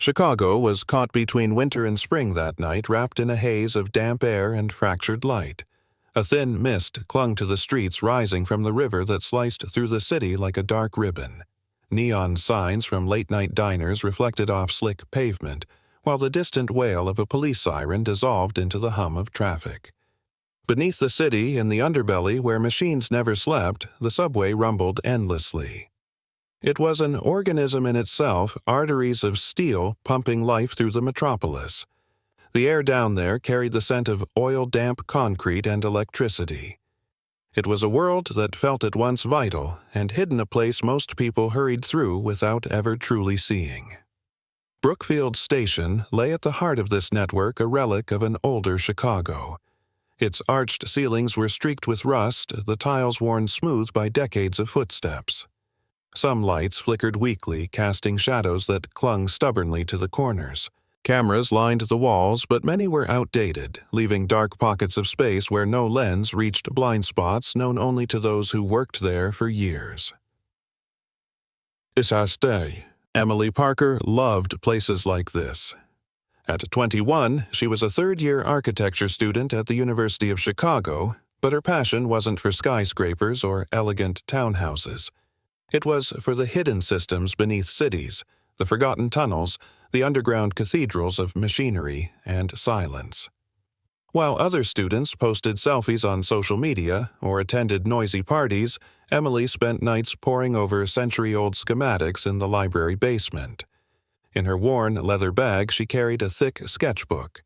Chicago was caught between winter and spring that night, wrapped in a haze of damp air and fractured light. A thin mist clung to the streets rising from the river that sliced through the city like a dark ribbon. Neon signs from late-night diners reflected off slick pavement, while the distant wail of a police siren dissolved into the hum of traffic. Beneath the city, in the underbelly where machines never slept, the subway rumbled endlessly. It was an organism in itself, arteries of steel pumping life through the metropolis. The air down there carried the scent of oil-damp concrete and electricity. It was a world that felt at once vital and hidden, a place most people hurried through without ever truly seeing. Brookfield Station lay at the heart of this network, a relic of an older Chicago. Its arched ceilings were streaked with rust, the tiles worn smooth by decades of footsteps. Some lights flickered weakly, casting shadows that clung stubbornly to the corners. Cameras lined the walls, but many were outdated, leaving dark pockets of space where no lens reached blind spots known only to those who worked there for years. Isaste. Emily Parker loved places like this. At 21, she was a third-year architecture student at the University of Chicago, but her passion wasn't for skyscrapers or elegant townhouses. It was for the hidden systems beneath cities, the forgotten tunnels, the underground cathedrals of machinery and silence. While other students posted selfies on social media or attended noisy parties, Emily spent nights poring over century-old schematics in the library basement. In her worn leather bag, she carried a thick sketchbook.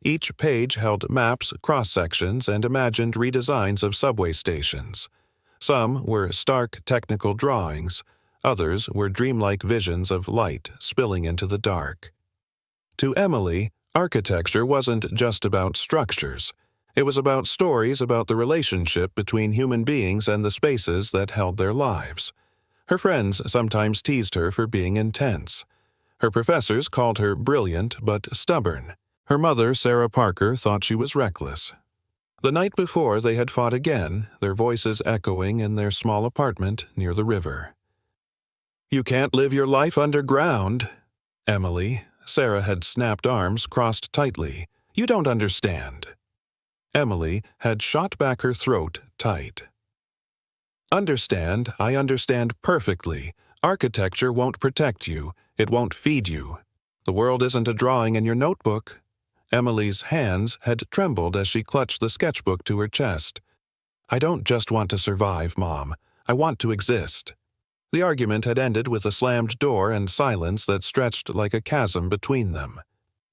Each page held maps, cross-sections, and imagined redesigns of subway stations. Some were stark technical drawings, others were dreamlike visions of light spilling into the dark. To Emily, architecture wasn't just about structures. It was about stories about the relationship between human beings and the spaces that held their lives. Her friends sometimes teased her for being intense. Her professors called her brilliant but stubborn. Her mother, Sarah Parker, thought she was reckless. The night before, they had fought again, their voices echoing in their small apartment near the river. "You can't live your life underground." "Emily," Sarah had snapped arms crossed tightly. "You don't understand." Emily had shot back her throat tight. "Understand, I understand perfectly. Architecture won't protect you. It won't feed you. The world isn't a drawing in your notebook." Emily's hands had trembled as she clutched the sketchbook to her chest. "I don't just want to survive, Mom. I want to exist." The argument had ended with a slammed door and silence that stretched like a chasm between them.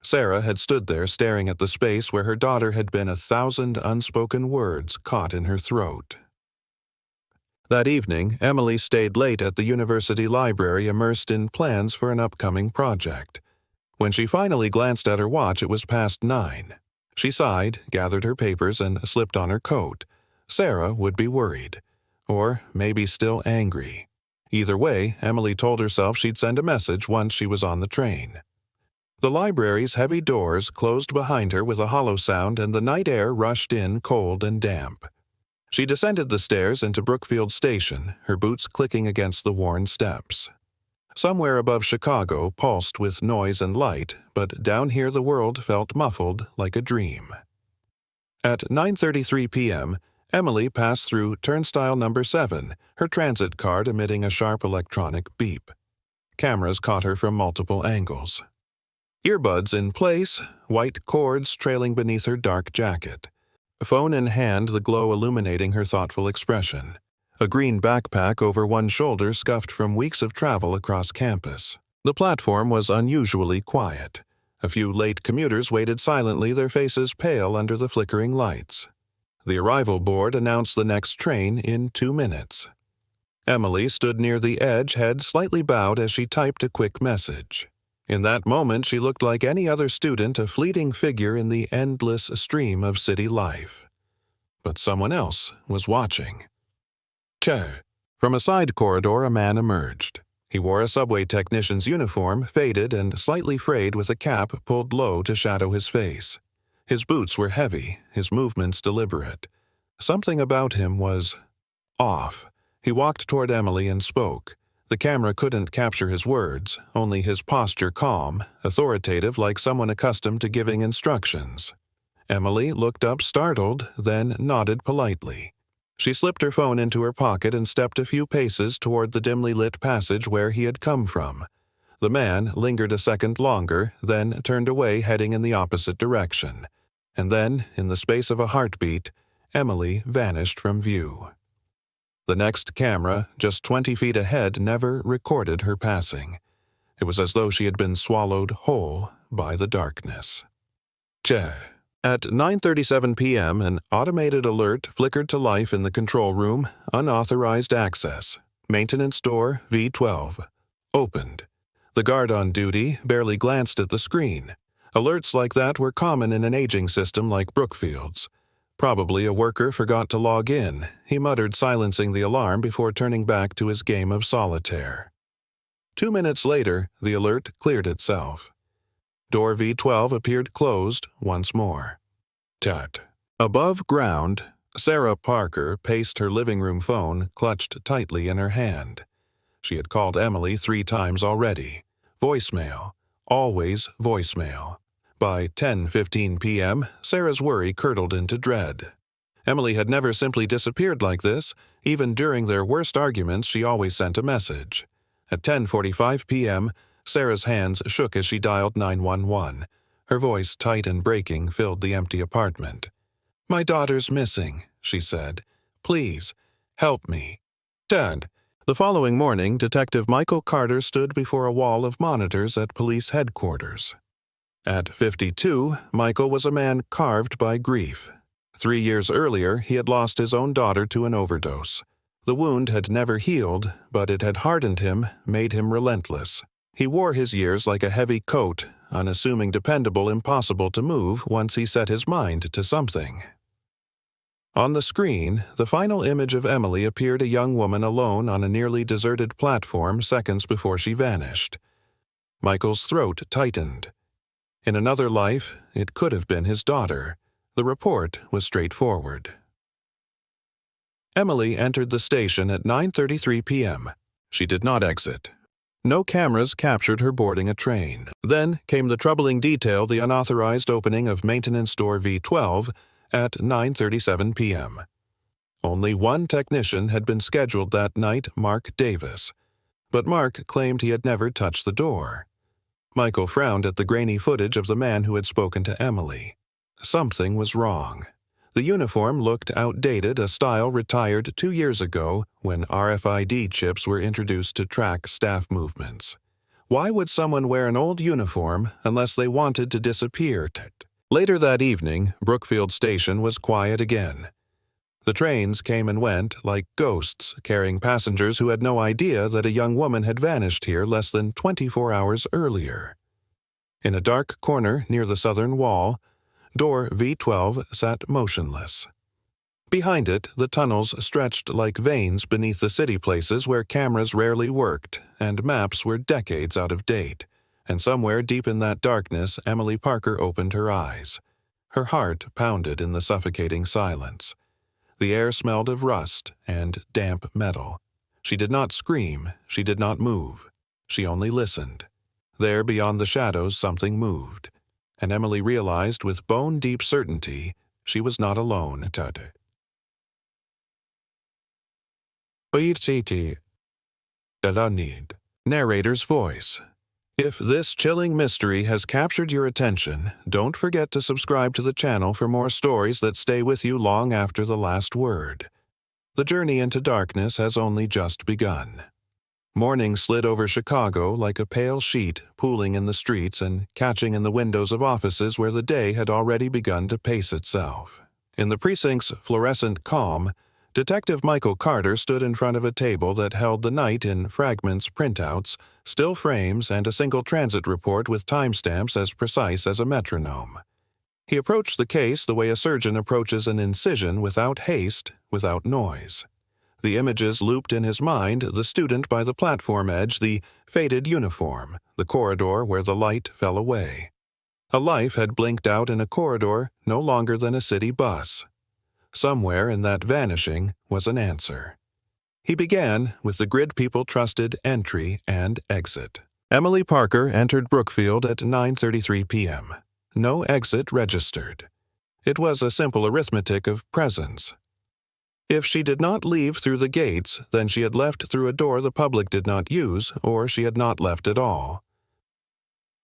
Sarah had stood there staring at the space where her daughter had been 1,000 unspoken words caught in her throat. That evening, Emily stayed late at the university library, immersed in plans for an upcoming project. When she finally glanced at her watch, it was past 9. She sighed, gathered her papers, and slipped on her coat. Sarah would be worried. Or maybe still angry. Either way, Emily told herself she'd send a message once she was on the train. The library's heavy doors closed behind her with a hollow sound, and the night air rushed in cold and damp. She descended the stairs into Brookfield Station, her boots clicking against the worn steps. Somewhere above Chicago pulsed with noise and light, but down here the world felt muffled like a dream. At 9:33 p.m., Emily passed through turnstile number 7, her transit card emitting a sharp electronic beep. Cameras caught her from multiple angles. Earbuds in place, white cords trailing beneath her dark jacket. Phone in hand, the glow illuminating her thoughtful expression. A green backpack over one shoulder scuffed from weeks of travel across campus. The platform was unusually quiet. A few late commuters waited silently, their faces pale under the flickering lights. The arrival board announced the next train in 2 minutes. Emily stood near the edge, head slightly bowed as she typed a quick message. In that moment, she looked like any other student, a fleeting figure in the endless stream of city life. But someone else was watching. From a side corridor, a man emerged. He wore a subway technician's uniform, faded and slightly frayed, with a cap pulled low to shadow his face. His boots were heavy, his movements deliberate. Something about him was off. He walked toward Emily and spoke. The camera couldn't capture his words, only his posture calm, authoritative like someone accustomed to giving instructions. Emily looked up startled, then nodded politely. She slipped her phone into her pocket and stepped a few paces toward the dimly lit passage where he had come from. The man lingered a second longer, then turned away heading in the opposite direction. And then, in the space of a heartbeat, Emily vanished from view. The next camera, just 20 feet ahead, never recorded her passing. It was as though she had been swallowed whole by the darkness. At 9:37 p.m., an automated alert flickered to life in the control room. Unauthorized access. Maintenance door V12. Opened. The guard on duty barely glanced at the screen. Alerts like that were common in an aging system like Brookfield's. Probably a worker forgot to log in, he muttered, silencing the alarm before turning back to his game of solitaire. 2 minutes later, the alert cleared itself. Door V12 appeared closed once more. Tut. Above ground, Sarah Parker paced her living room phone clutched tightly in her hand. She had called Emily 3 times already. Voicemail. Always voicemail. By 10:15 p.m., Sarah's worry curdled into dread. Emily had never simply disappeared like this. Even during their worst arguments, she always sent a message. At 10:45 p.m., Sarah's hands shook as she dialed 911. Her voice, tight and breaking, filled the empty apartment. "My daughter's missing," she said. "Please, help me." Dad. The following morning, Detective Michael Carter stood before a wall of monitors at police headquarters. At 52, Michael was a man carved by grief. 3 years earlier, he had lost his own daughter to an overdose. The wound had never healed, but it had hardened him, made him relentless. He wore his years like a heavy coat, unassuming, dependable, impossible to move once he set his mind to something. On the screen, the final image of Emily appeared, a young woman alone on a nearly deserted platform seconds before she vanished. Michael's throat tightened. In another life, it could have been his daughter. The report was straightforward. Emily entered the station at 9:33 p.m. She did not exit. No cameras captured her boarding a train. Then came the troubling detail: the unauthorized opening of maintenance door V12 at 9:37 p.m. Only one technician had been scheduled that night, Mark Davis. But Mark claimed he had never touched the door. Michael frowned at the grainy footage of the man who had spoken to Emily. Something was wrong. The uniform looked outdated, a style retired 2 years ago when RFID chips were introduced to track staff movements. Why would someone wear an old uniform unless they wanted to disappear? Later that evening, Brookfield Station was quiet again. The trains came and went like ghosts, carrying passengers who had no idea that a young woman had vanished here less than 24 hours earlier. In a dark corner near the southern wall, door V12 sat motionless. Behind it, the tunnels stretched like veins beneath the city places where cameras rarely worked and maps were decades out of date. And somewhere deep in that darkness, Emily Parker opened her eyes. Her heart pounded in the suffocating silence. The air smelled of rust and damp metal. She did not scream, she did not move. She only listened. There, beyond the shadows, something moved. And Emily realized with bone-deep certainty she was not alone. Narrator's voice. If this chilling mystery has captured your attention, don't forget to subscribe to the channel for more stories that stay with you long after the last word. The journey into darkness has only just begun. Morning slid over Chicago like a pale sheet, pooling in the streets and catching in the windows of offices where the day had already begun to pace itself. In the precinct's fluorescent calm, Detective Michael Carter stood in front of a table that held the night in fragments, printouts, still frames, and a single transit report with timestamps as precise as a metronome. He approached the case the way a surgeon approaches an incision, without haste, without noise. The images looped in his mind: the student by the platform edge, the faded uniform, the corridor where the light fell away. A life had blinked out in a corridor no longer than a city bus. Somewhere in that vanishing was an answer. He began with the grid people trusted entry and exit. Emily Parker entered Brookfield at 9:33 p.m. No exit registered. It was a simple arithmetic of presence. If she did not leave through the gates, then she had left through a door the public did not use, or she had not left at all.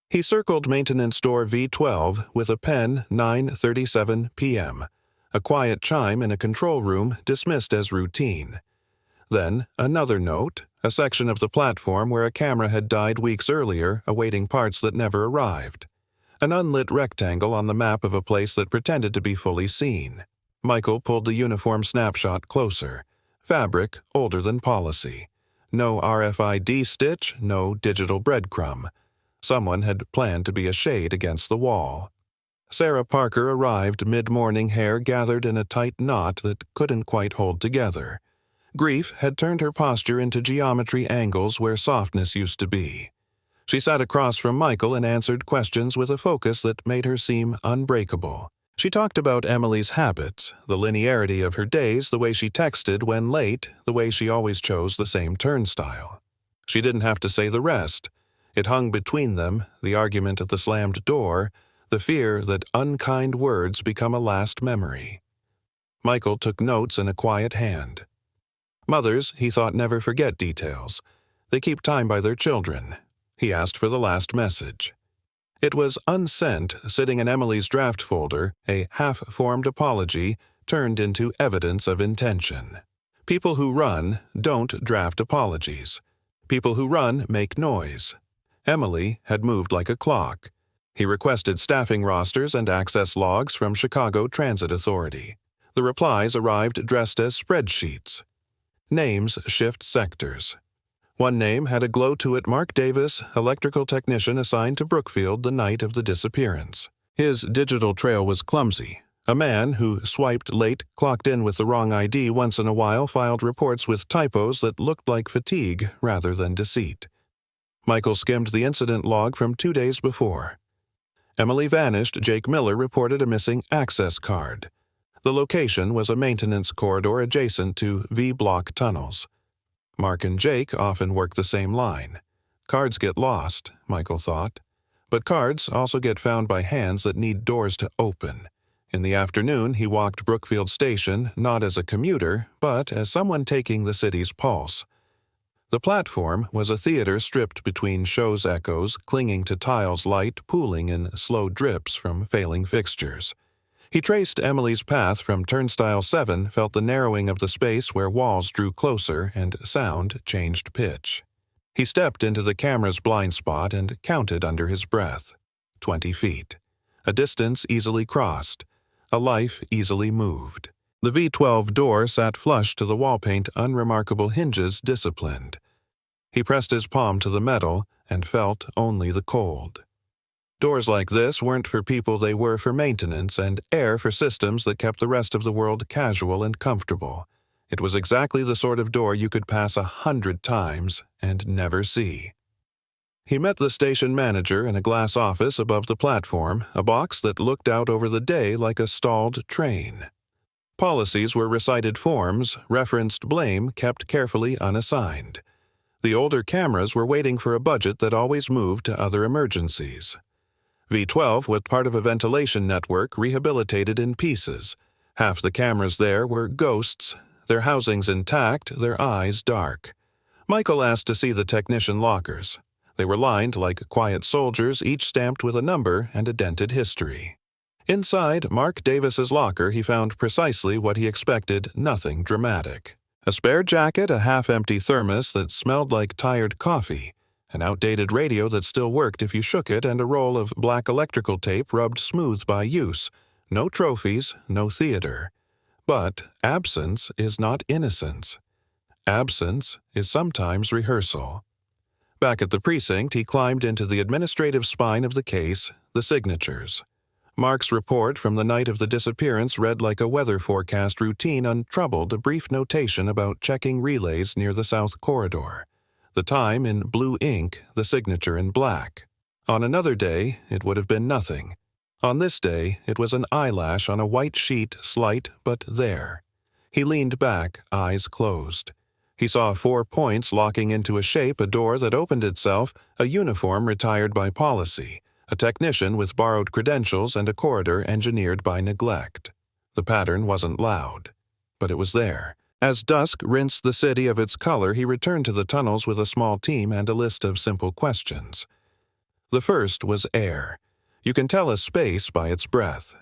He circled maintenance door V12 with a pen 9:37 p.m., a quiet chime in a control room dismissed as routine. Then another note, a section of the platform where a camera had died weeks earlier, awaiting parts that never arrived. An unlit rectangle on the map of a place that pretended to be fully seen. Michael pulled the uniform snapshot closer. Fabric older than policy. No RFID stitch, no digital breadcrumb. Someone had planned to be a shade against the wall. Sarah Parker arrived mid-morning, hair gathered in a tight knot that couldn't quite hold together. Grief had turned her posture into geometry angles where softness used to be. She sat across from Michael and answered questions with a focus that made her seem unbreakable. She talked about Emily's habits, the linearity of her days, the way she texted when late, the way she always chose the same turnstile. She didn't have to say the rest. It hung between them, the argument at the slammed door, the fear that unkind words become a last memory. Michael took notes in a quiet hand. Mothers, he thought, never forget details. They keep time by their children. He asked for the last message. It was unsent, sitting in Emily's draft folder, a half-formed apology turned into evidence of intention. People who run don't draft apologies. People who run make noise. Emily had moved like a clock. He requested staffing rosters and access logs from Chicago Transit Authority. The replies arrived dressed as spreadsheets. Names shift sectors. One name had a glow to it: Mark Davis, electrical technician assigned to Brookfield the night of the disappearance. His digital trail was clumsy. A man who swiped late, clocked in with the wrong ID once in a while, filed reports with typos that looked like fatigue rather than deceit. Michael skimmed the incident log from 2 days before. Emily vanished. Jake Miller reported a missing access card. The location was a maintenance corridor adjacent to V-block tunnels. Mark and Jake often work the same line. Cards get lost, Michael thought. But cards also get found by hands that need doors to open. In the afternoon, he walked Brookfield Station not as a commuter, but as someone taking the city's pulse. The platform was a theater stripped between show's echoes, clinging to tiles, light pooling in slow drips from failing fixtures. He traced Emily's path from Turnstile 7, felt the narrowing of the space where walls drew closer and sound changed pitch. He stepped into the camera's blind spot and counted under his breath. 20 feet. A distance easily crossed. A life easily moved. The V12 door sat flush to the wall paint, unremarkable hinges disciplined. He pressed his palm to the metal and felt only the cold. Doors like this weren't for people, they were for maintenance and air for systems that kept the rest of the world casual and comfortable. It was exactly the sort of door you could pass 100 times and never see. He met the station manager in a glass office above the platform, a box that looked out over the day like a stalled train. Policies were recited forms, referenced blame kept carefully unassigned. The older cameras were waiting for a budget that always moved to other emergencies. V12 was part of a ventilation network rehabilitated in pieces. Half the cameras there were ghosts, their housings intact, their eyes dark. Michael asked to see the technician lockers. They were lined like quiet soldiers, each stamped with a number and a dented history. Inside Mark Davis's locker, he found precisely what he expected, nothing dramatic. A spare jacket, a half-empty thermos that smelled like tired coffee, an outdated radio that still worked if you shook it, and a roll of black electrical tape rubbed smooth by use. No trophies, no theater. But absence is not innocence. Absence is sometimes rehearsal. Back at the precinct, he climbed into the administrative spine of the case, the signatures. Mark's report from the night of the disappearance read like a weather forecast routine, untroubled, a brief notation about checking relays near the south corridor. The time in blue ink, the signature in black. On another day, it would have been nothing. On this day, it was an eyelash on a white sheet, slight but there. He leaned back, eyes closed. He saw 4 points locking into a shape, a door that opened itself, a uniform retired by policy, a technician with borrowed credentials, and a corridor engineered by neglect. The pattern wasn't loud, but it was there. As dusk rinsed the city of its color, he returned to the tunnels with a small team and a list of simple questions. The first was air. You can tell a space by its breath.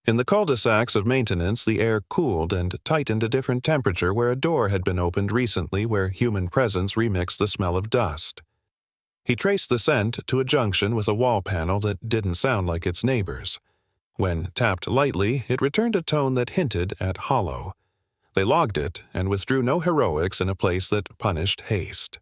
In the cul-de-sacs of maintenance, the air cooled and tightened a different temperature where a door had been opened recently where human presence remixed the smell of dust. He traced the scent to a junction with a wall panel that didn't sound like its neighbors. When tapped lightly, it returned a tone that hinted at hollow. They logged it and withdrew no heroics in a place that punished haste.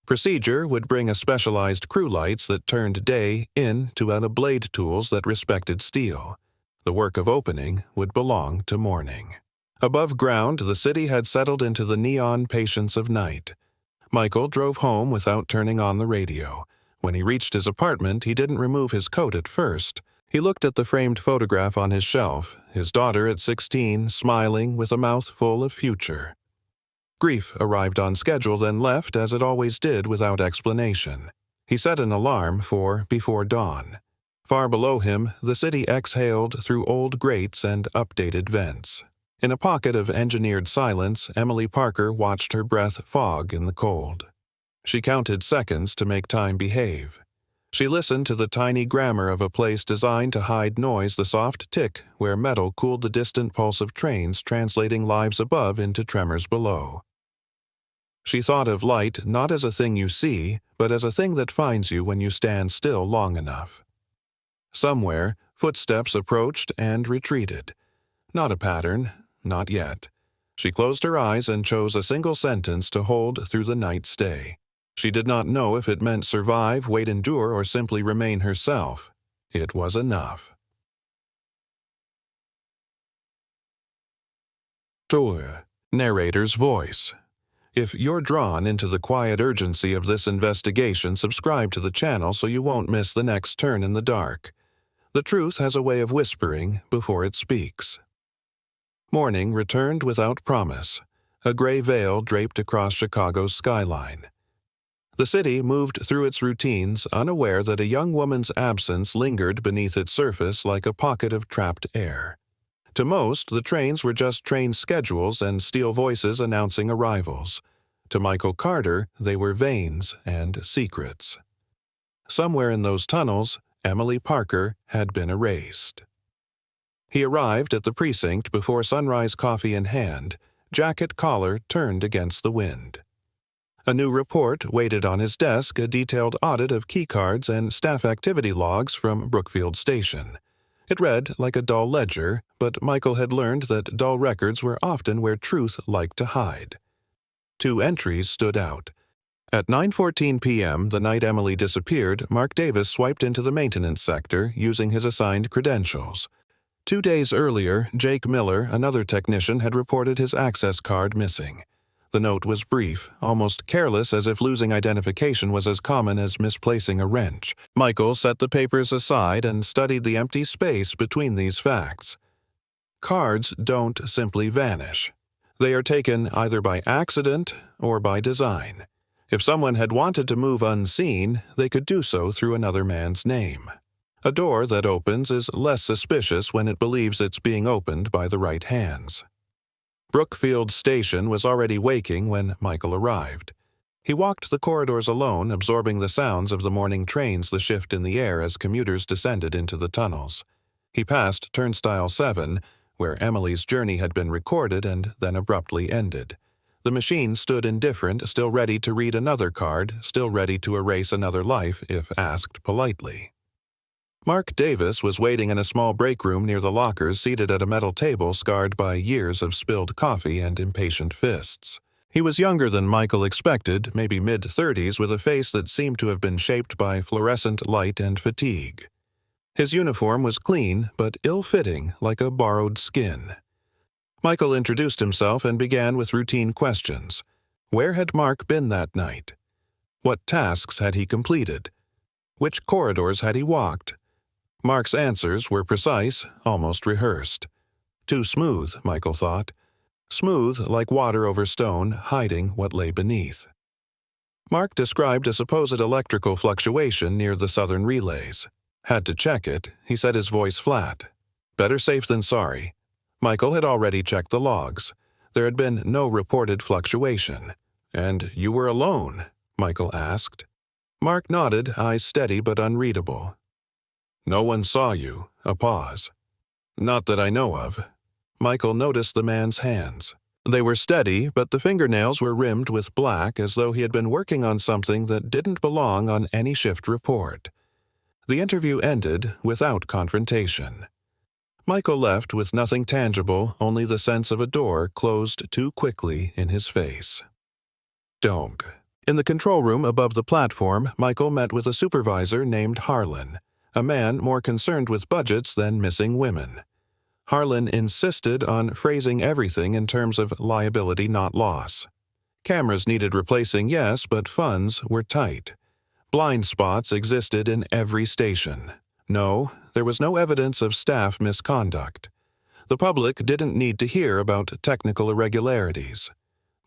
Procedure would bring a specialized crew lights that turned day into a blade tools that respected steel. The work of opening would belong to morning. Above ground, the city had settled into the neon patience of night. Michael drove home without turning on the radio. When he reached his apartment, he didn't remove his coat at first. He looked at the framed photograph on his shelf, his daughter at 16, smiling with a mouth full of future. Grief arrived on schedule, then left as it always did without explanation. He set an alarm for before dawn. Far below him, the city exhaled through old grates and updated vents. In a pocket of engineered silence, Emily Parker watched her breath fog in the cold. She counted seconds to make time behave. She listened to the tiny grammar of a place designed to hide noise, the soft tick where metal cooled the distant pulse of trains, translating lives above into tremors below. She thought of light not as a thing you see, but as a thing that finds you when you stand still long enough. Somewhere, footsteps approached and retreated. Not a pattern, not yet. She closed her eyes and chose a single sentence to hold through the night stay. She did not know if it meant survive, wait, endure, or simply remain herself. It was enough. Tour. Narrator's voice. If you're drawn into the quiet urgency of this investigation, subscribe to the channel so you won't miss the next turn in the dark. The truth has a way of whispering before it speaks. Morning returned without promise. A gray veil draped across Chicago's skyline. The city moved through its routines, unaware that a young woman's absence lingered beneath its surface like a pocket of trapped air. To most, the trains were just train schedules and steel voices announcing arrivals. To Michael Carter, they were veins and secrets. Somewhere in those tunnels, Emily Parker had been erased. He arrived at the precinct before sunrise, coffee in hand, jacket collar turned against the wind. A new report waited on his desk, a detailed audit of keycards and staff activity logs from Brookfield Station. It read like a dull ledger, but Michael had learned that dull records were often where truth liked to hide. 2 entries stood out. At 9:14 p.m., the night Emily disappeared, Mark Davis swiped into the maintenance sector using his assigned credentials. 2 days earlier, Jake Miller, another technician, had reported his access card missing. The note was brief, almost careless, as if losing identification was as common as misplacing a wrench. Michael set the papers aside and studied the empty space between these facts. Cards don't simply vanish. They are taken either by accident or by design. If someone had wanted to move unseen, they could do so through another man's name. A door that opens is less suspicious when it believes it's being opened by the right hands. Brookfield Station was already waking when Michael arrived. He walked the corridors alone, absorbing the sounds of the morning trains, the shift in the air as commuters descended into the tunnels. He passed Turnstile 7, where Emily's journey had been recorded and then abruptly ended. The machine stood indifferent, still ready to read another card, still ready to erase another life if asked politely. Mark Davis was waiting in a small break room near the lockers, seated at a metal table scarred by years of spilled coffee and impatient fists. He was younger than Michael expected, maybe mid-30s, with a face that seemed to have been shaped by fluorescent light and fatigue. His uniform was clean, but ill-fitting, like a borrowed skin. Michael introduced himself and began with routine questions. Where had Mark been that night? What tasks had he completed? Which corridors had he walked? Mark's answers were precise, almost rehearsed. Too smooth, Michael thought. smooth like water over stone, hiding what lay beneath. Mark described a supposed electrical fluctuation near the southern relays. Had to check it, he said, his voice flat. Better safe than sorry. Michael had already checked the logs. There had been no reported fluctuation. And you were alone? Michael asked. Mark nodded, eyes steady but unreadable. No one saw you. A pause. Not that I know of. Michael noticed the man's hands. They were steady, but the fingernails were rimmed with black as though he had been working on something that didn't belong on any shift report. The interview ended without confrontation. Michael left with nothing tangible, only the sense of a door closed too quickly in his face. Dong. In the control room above the platform, Michael met with a supervisor named Harlan, a man more concerned with budgets than missing women. Harlan insisted on phrasing everything in terms of liability, not loss. Cameras needed replacing, yes, but funds were tight. Blind spots existed in every station. No, there was no evidence of staff misconduct. The public didn't need to hear about technical irregularities.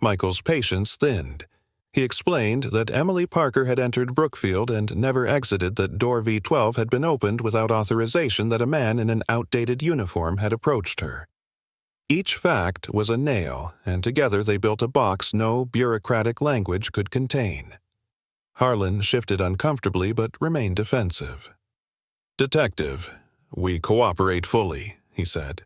Michael's patience thinned. He explained that Emily Parker had entered Brookfield and never exited, that door V12 had been opened without authorization, that a man in an outdated uniform had approached her. Each fact was a nail, and together they built a box no bureaucratic language could contain. Harlan shifted uncomfortably but remained defensive. Detective, we cooperate fully, he said.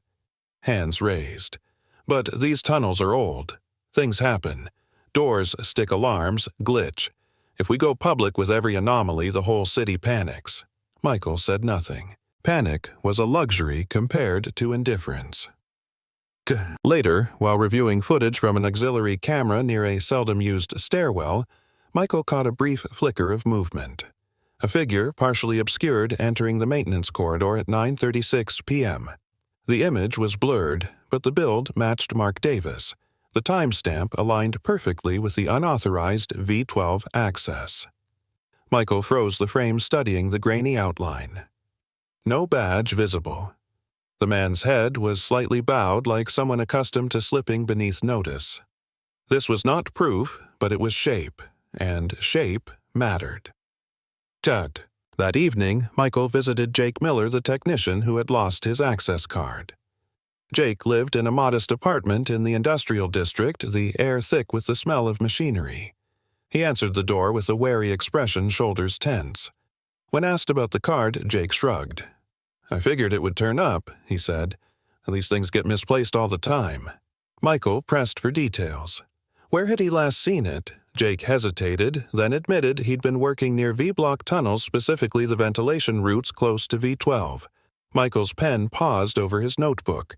Hands raised. But these tunnels are old. Things happen. Doors stick alarms, glitch. If we go public with every anomaly, the whole city panics. Michael said nothing. Panic was a luxury compared to indifference. Later, while reviewing footage from an auxiliary camera near a seldom-used stairwell, Michael caught a brief flicker of movement. A figure, partially obscured, entering the maintenance corridor at 9:36 p.m. The image was blurred, but the build matched Mark Davis. The timestamp aligned perfectly with the unauthorized V12 access. Michael froze the frame, studying the grainy outline. No badge visible. The man's head was slightly bowed, like someone accustomed to slipping beneath notice. This was not proof, but it was shape, and shape mattered. Chad. That evening, Michael visited Jake Miller, the technician who had lost his access card. Jake lived in a modest apartment in the industrial district, the air thick with the smell of machinery. He answered the door with a wary expression, shoulders tense. When asked about the card, Jake shrugged. I figured it would turn up, he said. These things get misplaced all the time. Michael pressed for details. Where had he last seen it? Jake hesitated, then admitted he'd been working near V-block tunnels, specifically the ventilation routes close to V12. Michael's pen paused over his notebook.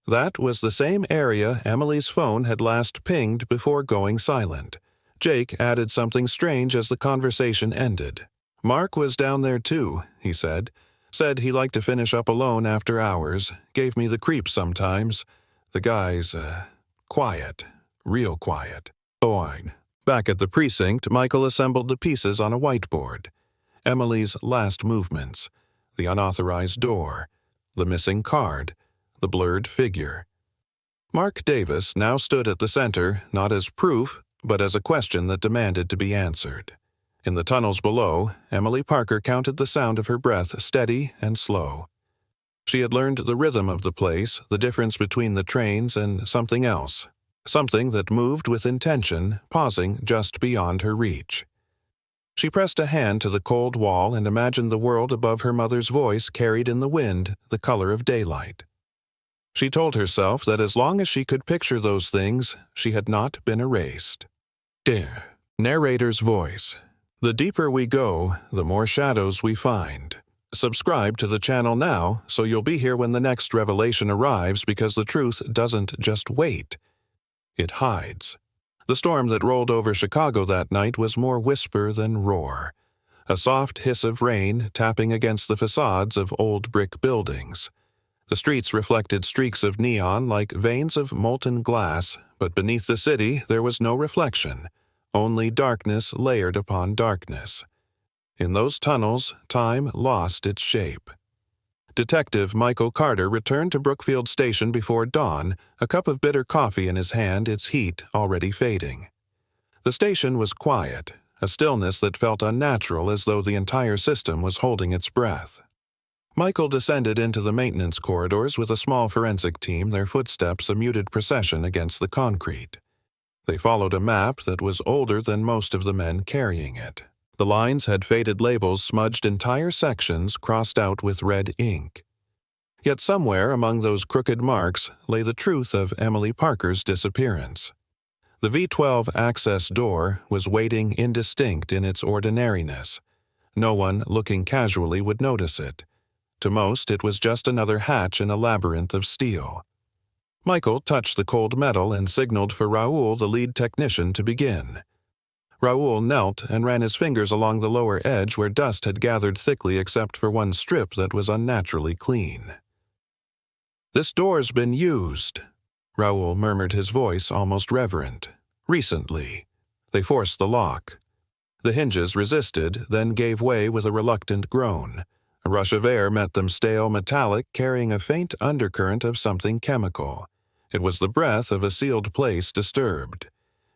That was the same area Emily's phone had last pinged before going silent. Jake added something strange as the conversation ended. Mark was down there too, he said. Said he liked to finish up alone after hours. Gave me the creeps sometimes. The guy's, quiet. Real quiet. Boing. Back at the precinct, Michael assembled the pieces on a whiteboard. Emily's last movements. The unauthorized door. The missing card. The blurred figure. Mark Davis now stood at the center, not as proof, but as a question that demanded to be answered. In the tunnels below, Emily Parker counted the sound of her breath, steady and slow. She had learned the rhythm of the place, the difference between the trains and something else. Something that moved with intention, pausing just beyond her reach. She pressed a hand to the cold wall and imagined the world above her mother's voice carried in the wind, the color of daylight. She told herself that as long as she could picture those things, she had not been erased. Dear. Narrator's voice. The deeper we go, the more shadows we find. Subscribe to the channel now so you'll be here when the next revelation arrives, because the truth doesn't just wait. It hides. The storm that rolled over Chicago that night was more whisper than roar. A soft hiss of rain tapping against the facades of old brick buildings. The streets reflected streaks of neon like veins of molten glass, but beneath the city there was no reflection, only darkness layered upon darkness. In those tunnels, time lost its shape. Detective Michael Carter returned to Brookfield Station before dawn, a cup of bitter coffee in his hand, its heat already fading. The station was quiet, a stillness that felt unnatural, as though the entire system was holding its breath. Michael descended into the maintenance corridors with a small forensic team, their footsteps a muted procession against the concrete. They followed a map that was older than most of the men carrying it. The lines had faded labels smudged entire sections crossed out with red ink. Yet somewhere among those crooked marks lay the truth of Emily Parker's disappearance. The V12 access door was waiting indistinct in its ordinariness. No one looking casually would notice it. To most, it was just another hatch in a labyrinth of steel. Michael touched the cold metal and signaled for Raoul, the lead technician, to begin. Raoul knelt and ran his fingers along the lower edge where dust had gathered thickly except for one strip that was unnaturally clean. "This door's been used," Raoul murmured, his voice almost reverent. "Recently." They forced the lock. The hinges resisted, then gave way with a reluctant groan. A rush of air met them, stale, metallic, carrying a faint undercurrent of something chemical. It was the breath of a sealed place disturbed.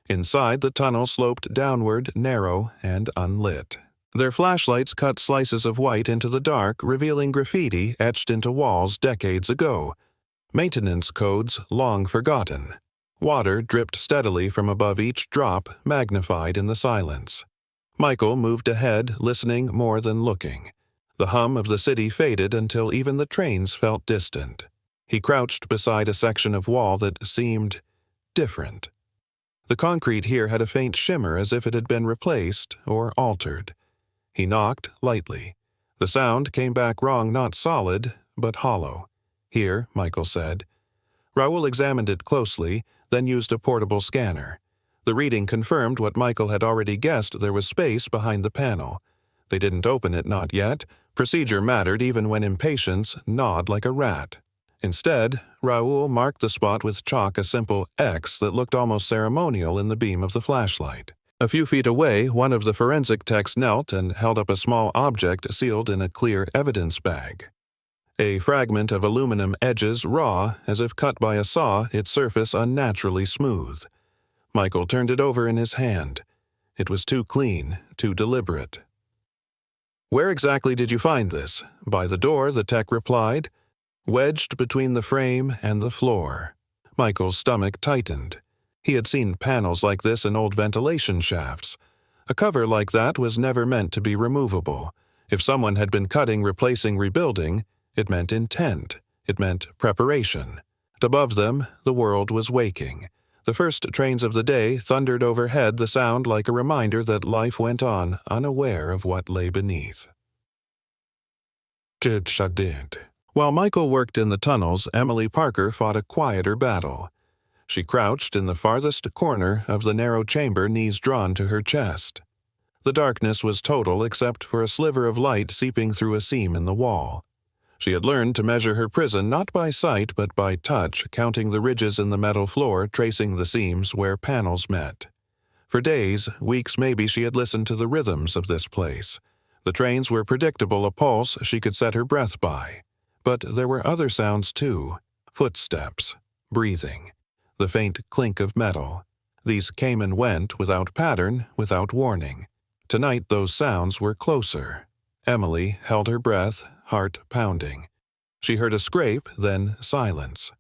Inside, the tunnel sloped downward, narrow and unlit. Their flashlights cut slices of white into the dark, revealing graffiti etched into walls decades ago. Maintenance codes long forgotten. Water dripped steadily from above each drop, magnified in the silence. Michael moved ahead, listening more than looking. The hum of the city faded until even the trains felt distant. He crouched beside a section of wall that seemed different. The concrete here had a faint shimmer, as if it had been replaced or altered. He knocked lightly. The sound came back wrong, not solid, but hollow. "Here," Michael said. Raoul examined it closely, then used a portable scanner. The reading confirmed what Michael had already guessed: there was space behind the panel. They didn't open it, not yet. Procedure mattered even when impatience gnawed like a rat. Instead, Raoul marked the spot with chalk, a simple X that looked almost ceremonial in the beam of the flashlight. A few feet away, one of the forensic techs knelt and held up a small object sealed in a clear evidence bag. A fragment of aluminum, edges raw, as if cut by a saw, its surface unnaturally smooth. Michael turned it over in his hand. It was too clean, too deliberate. "Where exactly did you find this?" "By the door," the tech replied. "Wedged between the frame and the floor." Michael's stomach tightened. He had seen panels like this in old ventilation shafts. A cover like that was never meant to be removable. If someone had been cutting, replacing, rebuilding, it meant intent. It meant preparation. Above them, the world was waking. The first trains of the day thundered overhead, the sound like a reminder that life went on, unaware of what lay beneath. While Michael worked in the tunnels, Emily Parker fought a quieter battle. She crouched in the farthest corner of the narrow chamber, knees drawn to her chest. The darkness was total except for a sliver of light seeping through a seam in the wall. She had learned to measure her prison not by sight but by touch, counting the ridges in the metal floor, tracing the seams where panels met. For days, weeks maybe, she had listened to the rhythms of this place. The trains were predictable, a pulse she could set her breath by. But there were other sounds too: footsteps, breathing, the faint clink of metal. These came and went, without pattern, without warning. Tonight those sounds were closer. Emily held her breath, heart pounding. She heard a scrape, then silence.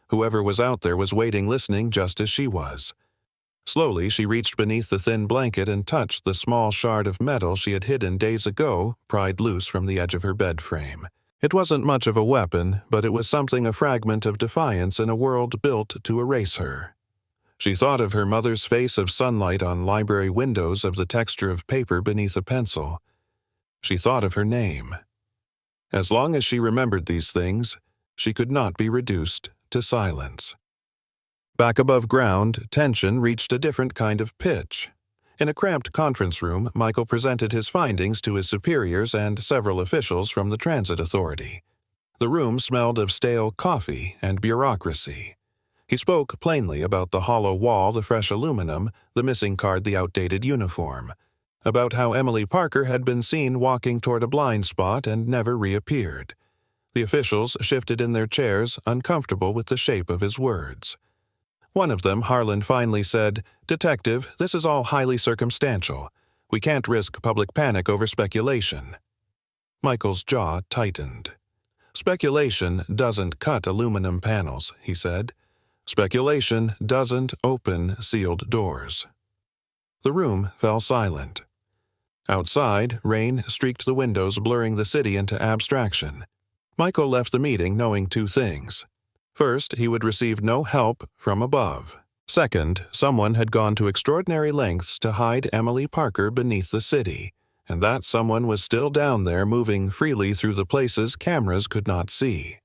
Whoever was out there was waiting, listening just as she was. Slowly she reached beneath the thin blanket and touched the small shard of metal she had hidden days ago, pried loose from the edge of her bed frame. It wasn't much of a weapon, but it was something, a fragment of defiance in a world built to erase her. She thought of her mother's face, of sunlight on library windows, of the texture of paper beneath a pencil. She thought of her name. As long as she remembered these things, she could not be reduced to silence. Back above ground, tension reached a different kind of pitch. In a cramped conference room, Michael presented his findings to his superiors and several officials from the Transit Authority. The room smelled of stale coffee and bureaucracy. He spoke plainly about the hollow wall, the fresh aluminum, the missing card, the outdated uniform. About how Emily Parker had been seen walking toward a blind spot and never reappeared. The officials shifted in their chairs, uncomfortable with the shape of his words. One of them, Harlan, finally said, "Detective, this is all highly circumstantial. We can't risk public panic over speculation." Michael's jaw tightened. "Speculation doesn't cut aluminum panels," he said. "Speculation doesn't open sealed doors." The room fell silent. Outside, rain streaked the windows, blurring the city into abstraction. Michael left the meeting knowing two things. First, he would receive no help from above. Second, someone had gone to extraordinary lengths to hide Emily Parker beneath the city, and that someone was still down there moving freely through the places cameras could not see.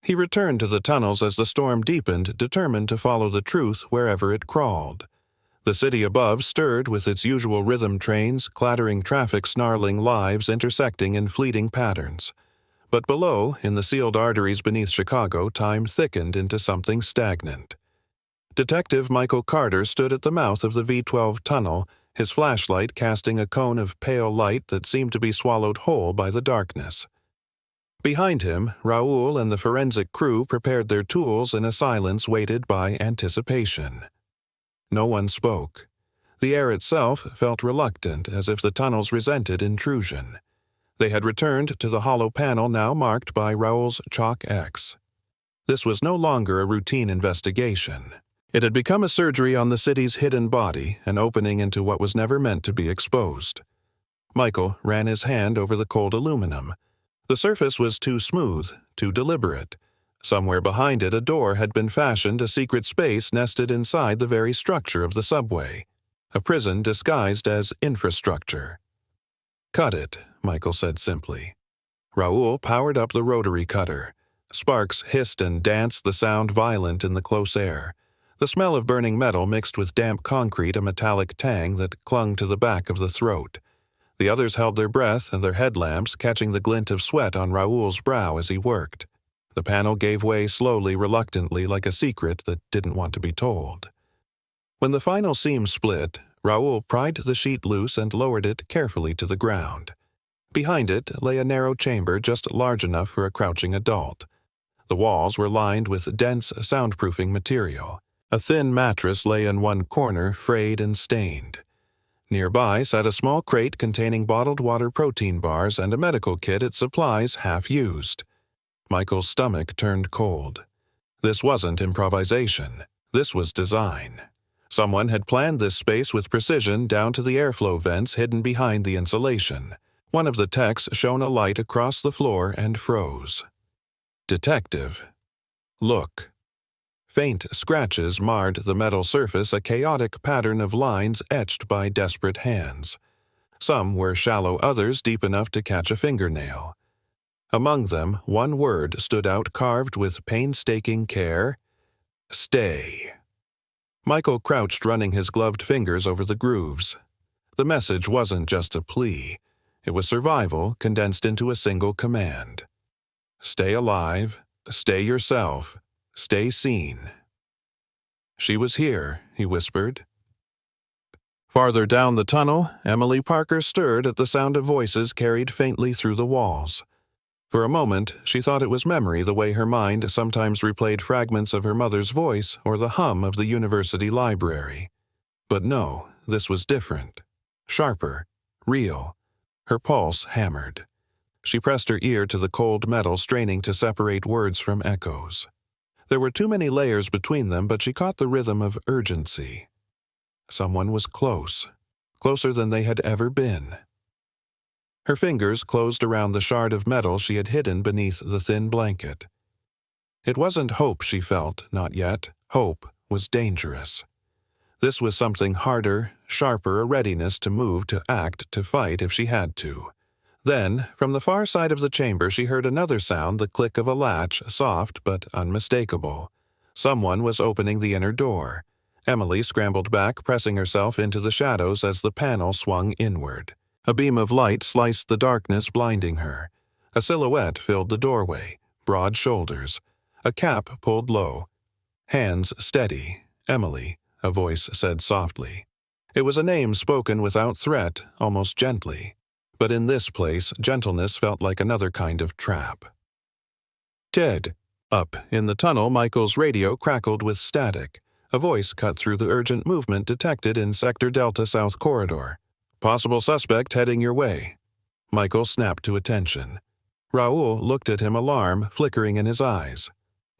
He returned to the tunnels as the storm deepened, determined to follow the truth wherever it crawled. The city above stirred with its usual rhythm trains, clattering traffic, snarling lives intersecting in fleeting patterns. But below, in the sealed arteries beneath Chicago, time thickened into something stagnant. Detective Michael Carter stood at the mouth of the V12 tunnel, his flashlight casting a cone of pale light that seemed to be swallowed whole by the darkness. Behind him, Raoul and the forensic crew prepared their tools in a silence weighted by anticipation. No one spoke. The air itself felt reluctant, as if the tunnels resented intrusion. They had returned to the hollow panel now marked by Raoul's chalk X. This was no longer a routine investigation. It had become a surgery on the city's hidden body, an opening into what was never meant to be exposed. Michael ran his hand over the cold aluminum. The surface was too smooth, too deliberate. Somewhere behind it a door had been fashioned, a secret space nested inside the very structure of the subway. A prison disguised as infrastructure. "Cut it," Michael said simply. Raoul powered up the rotary cutter. Sparks hissed and danced, the sound violent in the close air. The smell of burning metal mixed with damp concrete, a metallic tang that clung to the back of the throat. The others held their breath and their headlamps, catching the glint of sweat on Raoul's brow as he worked. The panel gave way slowly, reluctantly, like a secret that didn't want to be told. When the final seam split, Raoul pried the sheet loose and lowered it carefully to the ground. Behind it lay a narrow chamber just large enough for a crouching adult. The walls were lined with dense soundproofing material. A thin mattress lay in one corner, frayed and stained. Nearby sat a small crate containing bottled water protein bars and a medical kit, its supplies half used. Michael's stomach turned cold. This wasn't improvisation. This was design. Someone had planned this space with precision down to the airflow vents hidden behind the insulation. One of the techs shone a light across the floor and froze. "Detective." "Look." Faint scratches marred the metal surface, a chaotic pattern of lines etched by desperate hands. Some were shallow, others deep enough to catch a fingernail. Among them, one word stood out carved with painstaking care: "Stay." Michael crouched, running his gloved fingers over the grooves. The message wasn't just a plea. It was survival condensed into a single command. Stay alive, stay yourself, stay seen. "She was here," he whispered. Farther down the tunnel, Emily Parker stirred at the sound of voices carried faintly through the walls. For a moment, she thought it was memory, the way her mind sometimes replayed fragments of her mother's voice or the hum of the university library. But no, this was different. Sharper, real. Her pulse hammered. She pressed her ear to the cold metal, straining to separate words from echoes. There were too many layers between them, but she caught the rhythm of urgency. Someone was close, closer than they had ever been. Her fingers closed around the shard of metal she had hidden beneath the thin blanket. It wasn't hope she felt, not yet. Hope was dangerous. This was something harder, sharper, a readiness to move, to act, to fight if she had to. Then, from the far side of the chamber, she heard another sound, the click of a latch, soft but unmistakable. Someone was opening the inner door. Emily scrambled back, pressing herself into the shadows as the panel swung inward. A beam of light sliced the darkness, blinding her. A silhouette filled the doorway, broad shoulders. A cap pulled low. Hands steady. "Emily," a voice said softly. It was a name spoken without threat, almost gently. But in this place, gentleness felt like another kind of trap. Ted. Up in the tunnel, Michael's radio crackled with static. A voice cut through the urgent movement detected in Sector Delta South Corridor. Possible suspect heading your way. Michael snapped to attention. Raoul looked at him, alarm flickering in his eyes.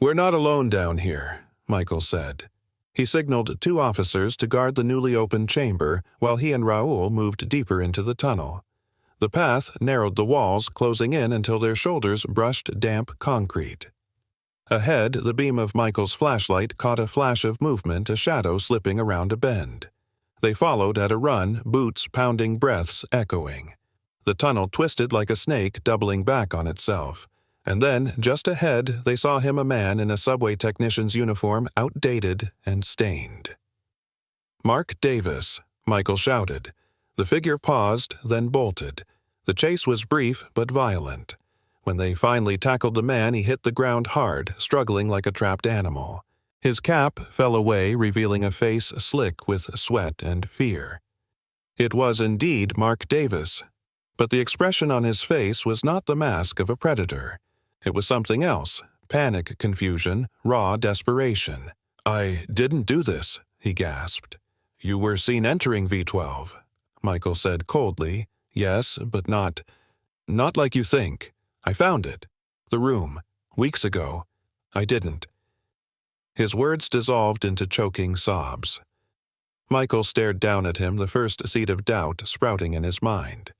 We're not alone down here, Michael said. He signaled 2 officers to guard the newly opened chamber while he and Raoul moved deeper into the tunnel. The path narrowed the walls, closing in until their shoulders brushed damp concrete. Ahead, the beam of Michael's flashlight caught a flash of movement, a shadow slipping around a bend. They followed at a run, boots pounding, breaths echoing. The tunnel twisted like a snake, doubling back on itself. And then, just ahead, they saw him, a man in a subway technician's uniform, outdated and stained. Mark Davis, Michael shouted. The figure paused, then bolted. The chase was brief but violent. When they finally tackled the man, he hit the ground hard, struggling like a trapped animal. His cap fell away, revealing a face slick with sweat and fear. It was indeed Mark Davis. But the expression on his face was not the mask of a predator. It was something else, panic, confusion, raw desperation. I didn't do this, he gasped. You were seen entering V12, Michael said coldly. Yes, but not like you think. I found it. The room. Weeks ago. I didn't. His words dissolved into choking sobs. Michael stared down at him, the first seed of doubt sprouting in his mind.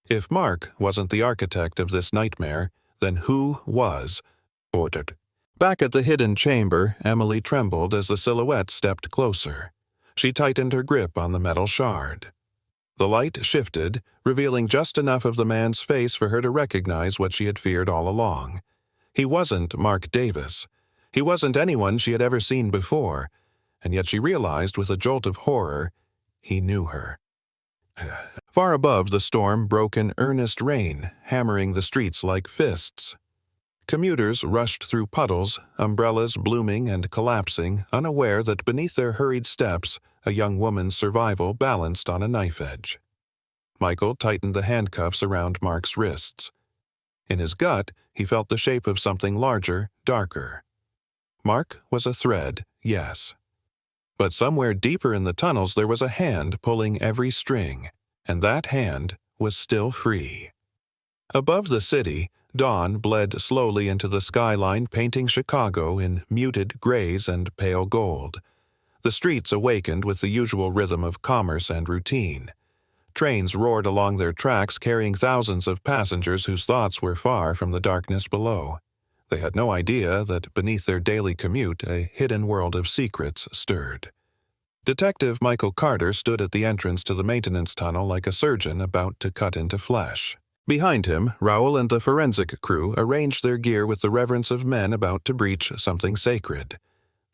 If Mark wasn't the architect of this nightmare, then who was? Ordered. Back at the hidden chamber, Emily trembled as the silhouette stepped closer. She tightened her grip on the metal shard. The light shifted, revealing just enough of the man's face for her to recognize what she had feared all along. He wasn't Mark Davis. He wasn't anyone she had ever seen before, and yet she realized with a jolt of horror, he knew her. Far above, the storm broke in earnest rain, hammering the streets like fists. Commuters rushed through puddles, umbrellas blooming and collapsing, unaware that beneath their hurried steps, a young woman's survival balanced on a knife edge. Michael tightened the handcuffs around Mark's wrists. In his gut, he felt the shape of something larger, darker. Mark was a thread, yes. But somewhere deeper in the tunnels there was a hand pulling every string, and that hand was still free. Above the city, dawn bled slowly into the skyline, painting Chicago in muted grays and pale gold. The streets awakened with the usual rhythm of commerce and routine. Trains roared along their tracks, carrying thousands of passengers whose thoughts were far from the darkness below. They had no idea that beneath their daily commute a hidden world of secrets stirred. Detective Michael Carter stood at the entrance to the maintenance tunnel like a surgeon about to cut into flesh. Behind him, Raoul and the forensic crew arranged their gear with the reverence of men about to breach something sacred.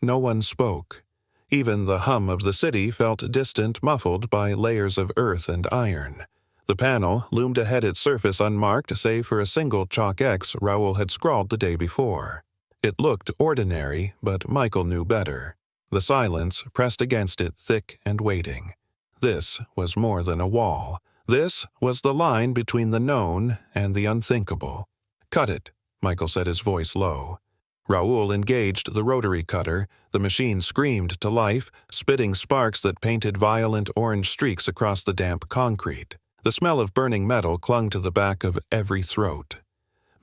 No one spoke. Even the hum of the city felt distant, muffled by layers of earth and iron. The panel loomed ahead, its surface unmarked save for a single chalk X Raoul had scrawled the day before. It looked ordinary, but Michael knew better. The silence pressed against it, thick and waiting. This was more than a wall. This was the line between the known and the unthinkable. Cut it, Michael said, his voice low. Raoul engaged the rotary cutter. The machine screamed to life, spitting sparks that painted violent orange streaks across the damp concrete. The smell of burning metal clung to the back of every throat.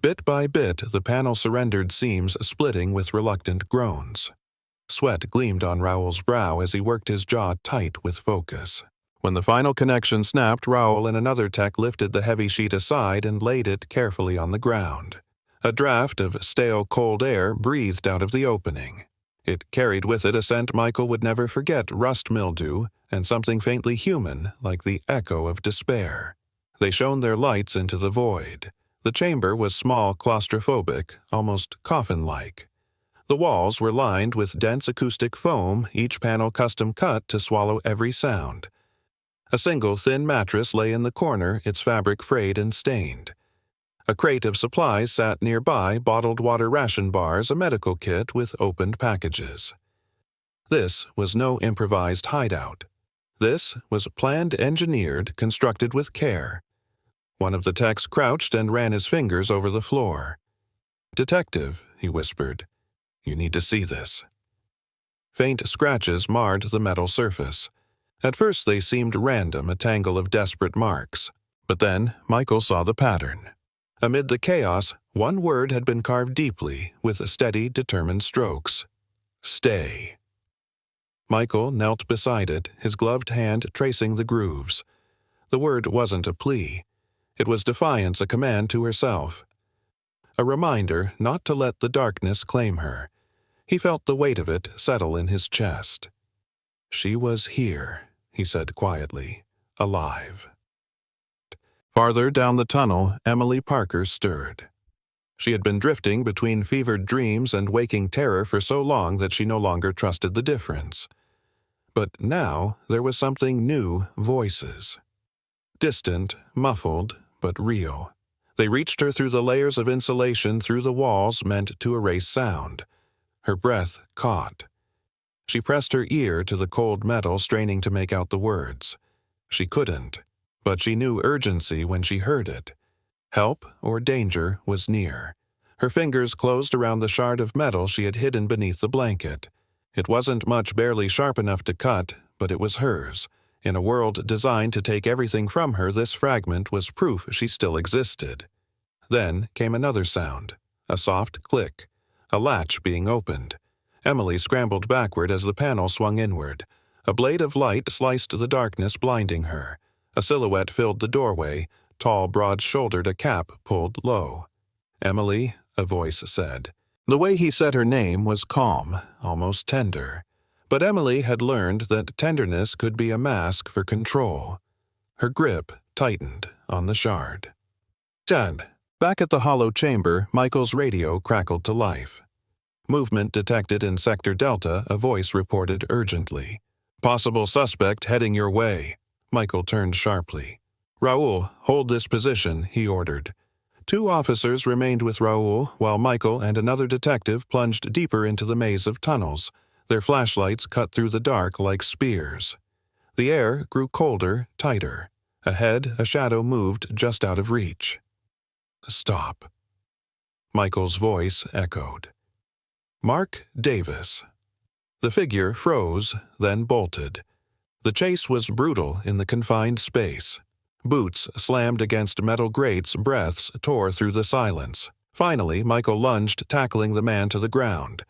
Bit by bit, the panel surrendered, seams splitting with reluctant groans. Sweat gleamed on Raoul's brow as he worked his jaw tight with focus. When the final connection snapped, Raoul and another tech lifted the heavy sheet aside and laid it carefully on the ground. A draft of stale, cold air breathed out of the opening. It carried with it a scent Michael would never forget, rust mildew, and something faintly human, like the echo of despair. They shone their lights into the void. The chamber was small, claustrophobic, almost coffin-like. The walls were lined with dense acoustic foam, each panel custom cut to swallow every sound. A single thin mattress lay in the corner, its fabric frayed and stained. A crate of supplies sat nearby, bottled water ration bars, a medical kit with opened packages. This was no improvised hideout. This was planned, engineered, constructed with care. One of the techs crouched and ran his fingers over the floor. "Detective," he whispered. "You need to see this." Faint scratches marred the metal surface. At first they seemed random, a tangle of desperate marks. But then Michael saw the pattern. Amid the chaos, one word had been carved deeply, with steady, determined strokes. "Stay." Michael knelt beside it, his gloved hand tracing the grooves. The word wasn't a plea. It was defiance, a command to herself. A reminder not to let the darkness claim her. He felt the weight of it settle in his chest. She was here, he said quietly, alive. Farther down the tunnel, Emily Parker stirred. She had been drifting between fevered dreams and waking terror for so long that she no longer trusted the difference. But now there was something new, voices. Distant, muffled, but real. They reached her through the layers of insulation, through the walls meant to erase sound. Her breath caught. She pressed her ear to the cold metal, straining to make out the words. She couldn't, but she knew urgency when she heard it. Help or danger was near. Her fingers closed around the shard of metal she had hidden beneath the blanket. It wasn't much, barely sharp enough to cut, but it was hers. In a world designed to take everything from her, this fragment was proof she still existed. Then came another sound, a soft click, a latch being opened. Emily scrambled backward as the panel swung inward. A blade of light sliced the darkness, blinding her. A silhouette filled the doorway, tall, broad-shouldered, a cap pulled low. "Emily," a voice said. The way he said her name was calm, almost tender. But Emily had learned that tenderness could be a mask for control. Her grip tightened on the shard. "Dad." Back at the hollow chamber, Michael's radio crackled to life. Movement detected in Sector Delta, a voice reported urgently. "Possible suspect heading your way." Michael turned sharply. "Raoul, hold this position," he ordered. 2 officers remained with Raoul, while Michael and another detective plunged deeper into the maze of tunnels. Their flashlights cut through the dark like spears. The air grew colder, tighter. Ahead, a shadow moved just out of reach. "Stop." Michael's voice echoed. Mark Davis. The figure froze, then bolted. The chase was brutal in the confined space. Boots slammed against metal grates, breaths tore through the silence. Finally, Michael lunged, tackling the man to the ground.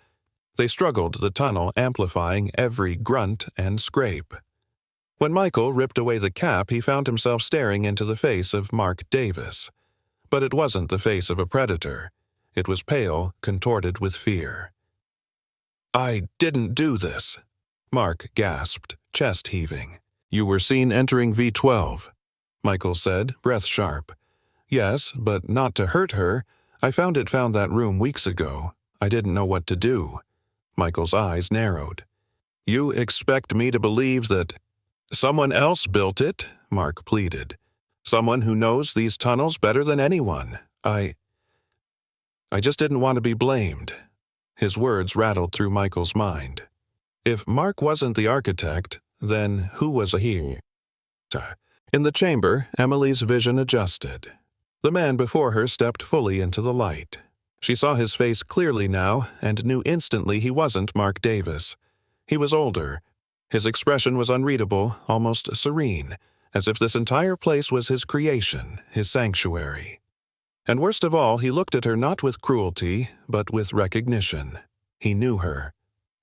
They struggled the tunnel, amplifying every grunt and scrape. When Michael ripped away the cap, he found himself staring into the face of Mark Davis. But it wasn't the face of a predator. It was pale, contorted with fear. "I didn't do this," Mark gasped, chest heaving. "You were seen entering V12. Michael said, breath sharp. "Yes, but not to hurt her. I found that room weeks ago. I didn't know what to do." Michael's eyes narrowed. "You expect me to believe that someone else built it?" Mark pleaded. "Someone who knows these tunnels better than anyone. I just didn't want to be blamed." His words rattled through Michael's mind. If Mark wasn't the architect, then who was he? In the chamber, Emily's vision adjusted. The man before her stepped fully into the light. She saw his face clearly now and knew instantly he wasn't Mark Davis. He was older. His expression was unreadable, almost serene, as if this entire place was his creation, his sanctuary. And worst of all, he looked at her not with cruelty, but with recognition. He knew her.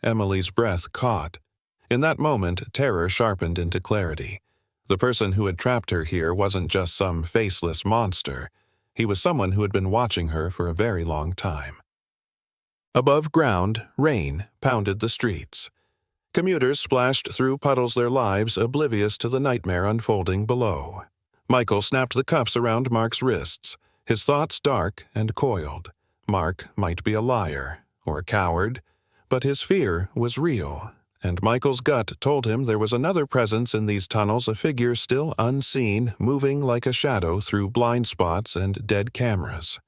Emily's breath caught. In that moment, terror sharpened into clarity. The person who had trapped her here wasn't just some faceless monster. He was someone who had been watching her for a very long time. Above ground, rain pounded the streets. Commuters splashed through puddles, their lives oblivious to the nightmare unfolding below. Michael snapped the cuffs around Mark's wrists, his thoughts dark and coiled. Mark might be a liar or a coward, but his fear was real. And Michael's gut told him there was another presence in these tunnels, a figure still unseen, moving like a shadow through blind spots and dead cameras.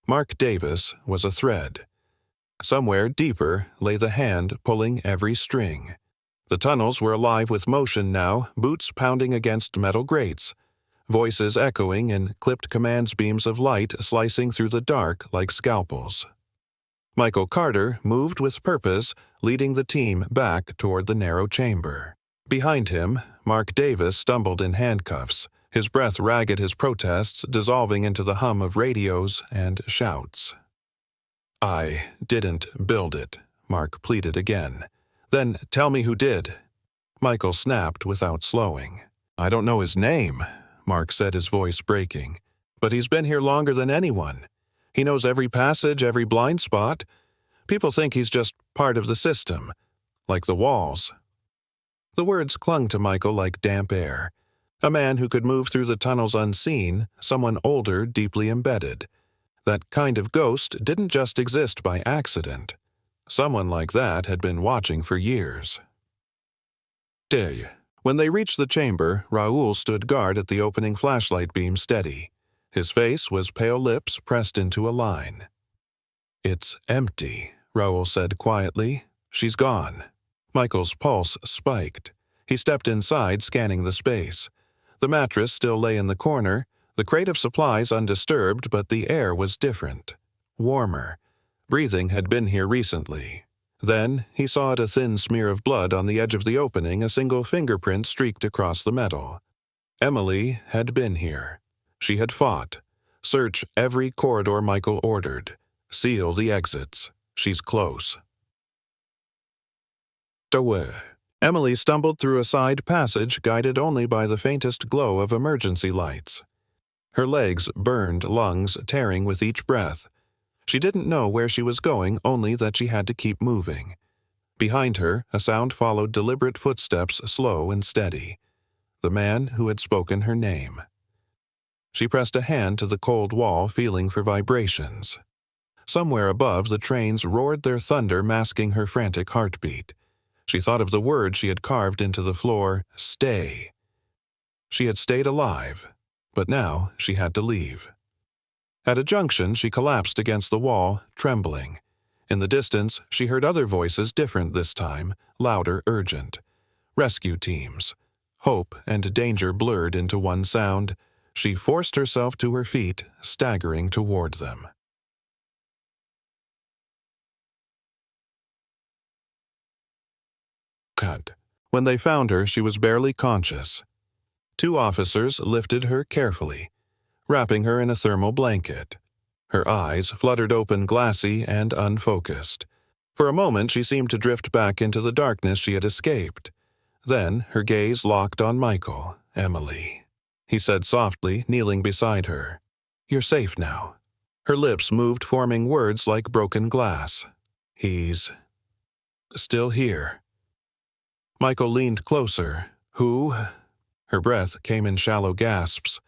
Mark Davis was a thread. Somewhere deeper lay the hand pulling every string. The tunnels were alive with motion now, boots pounding against metal grates. voices echoing in clipped commands beams of light slicing through the dark like scalpels. Michael Carter moved with purpose, leading the team back toward the narrow chamber. Behind him, Mark Davis stumbled in handcuffs, his breath ragged, his protests dissolving into the hum of radios and shouts. "I didn't build it," Mark pleaded again. "Then tell me who did." Michael snapped without slowing. "I don't know his name," Mark said, his voice breaking. "But he's been here longer than anyone. He knows every passage, every blind spot. People think he's just part of the system, like the walls." The words clung to Michael like damp air. A man who could move through the tunnels unseen, someone older, deeply embedded. That kind of ghost didn't just exist by accident. Someone like that had been watching for years. When they reached the chamber, Raoul stood guard at the opening flashlight beam steady. His face was pale lips pressed into a line. "It's empty," Raoul said quietly. "She's gone." Michael's pulse spiked. He stepped inside, scanning the space. The mattress still lay in the corner, the crate of supplies undisturbed, but the air was different. Warmer. Breathing had been here recently. Then he saw a thin smear of blood on the edge of the opening, a single fingerprint streaked across the metal. Emily had been here. She had fought. Search every corridor Michael ordered. Seal the exits. She's close. Emily stumbled through a side passage guided only by the faintest glow of emergency lights. Her legs burned, lungs tearing with each breath. She didn't know where she was going, only that she had to keep moving. Behind her, a sound followed deliberate footsteps, slow and steady. The man who had spoken her name. She pressed a hand to the cold wall, feeling for vibrations. Somewhere above, the trains roared their thunder, masking her frantic heartbeat. She thought of the word she had carved into the floor, "Stay." She had stayed alive, but now she had to leave. At a junction, she collapsed against the wall, trembling. In the distance, she heard other voices, different this time, louder, urgent. Rescue teams. Hope and danger blurred into one sound. She forced herself to her feet, staggering toward them. When they found her, she was barely conscious. Two officers lifted her carefully, wrapping her in a thermal blanket. Her eyes fluttered open, glassy and unfocused. For a moment, she seemed to drift back into the darkness she had escaped. Then her gaze locked on Michael. "Emily," he said softly, kneeling beside her. "You're safe now." Her lips moved, forming words like broken glass. "He's still here." Michael leaned closer. "Who?" Her breath came in shallow gasps.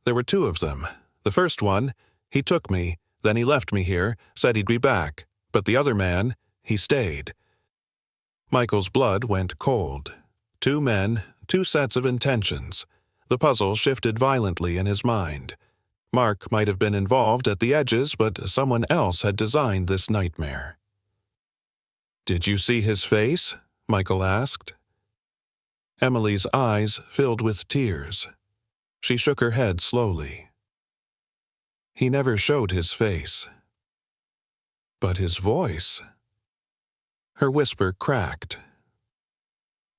"There were two of them. The first one, he took me, then he left me here, said he'd be back. But the other man, he stayed." Michael's blood went cold. Two men, two sets of intentions. The puzzle shifted violently in his mind. Mark might have been involved at the edges, but someone else had designed this nightmare. "Did you see his face?" Michael asked. Emily's eyes filled with tears. She shook her head slowly. "He never showed his face. But his voice." Her whisper cracked.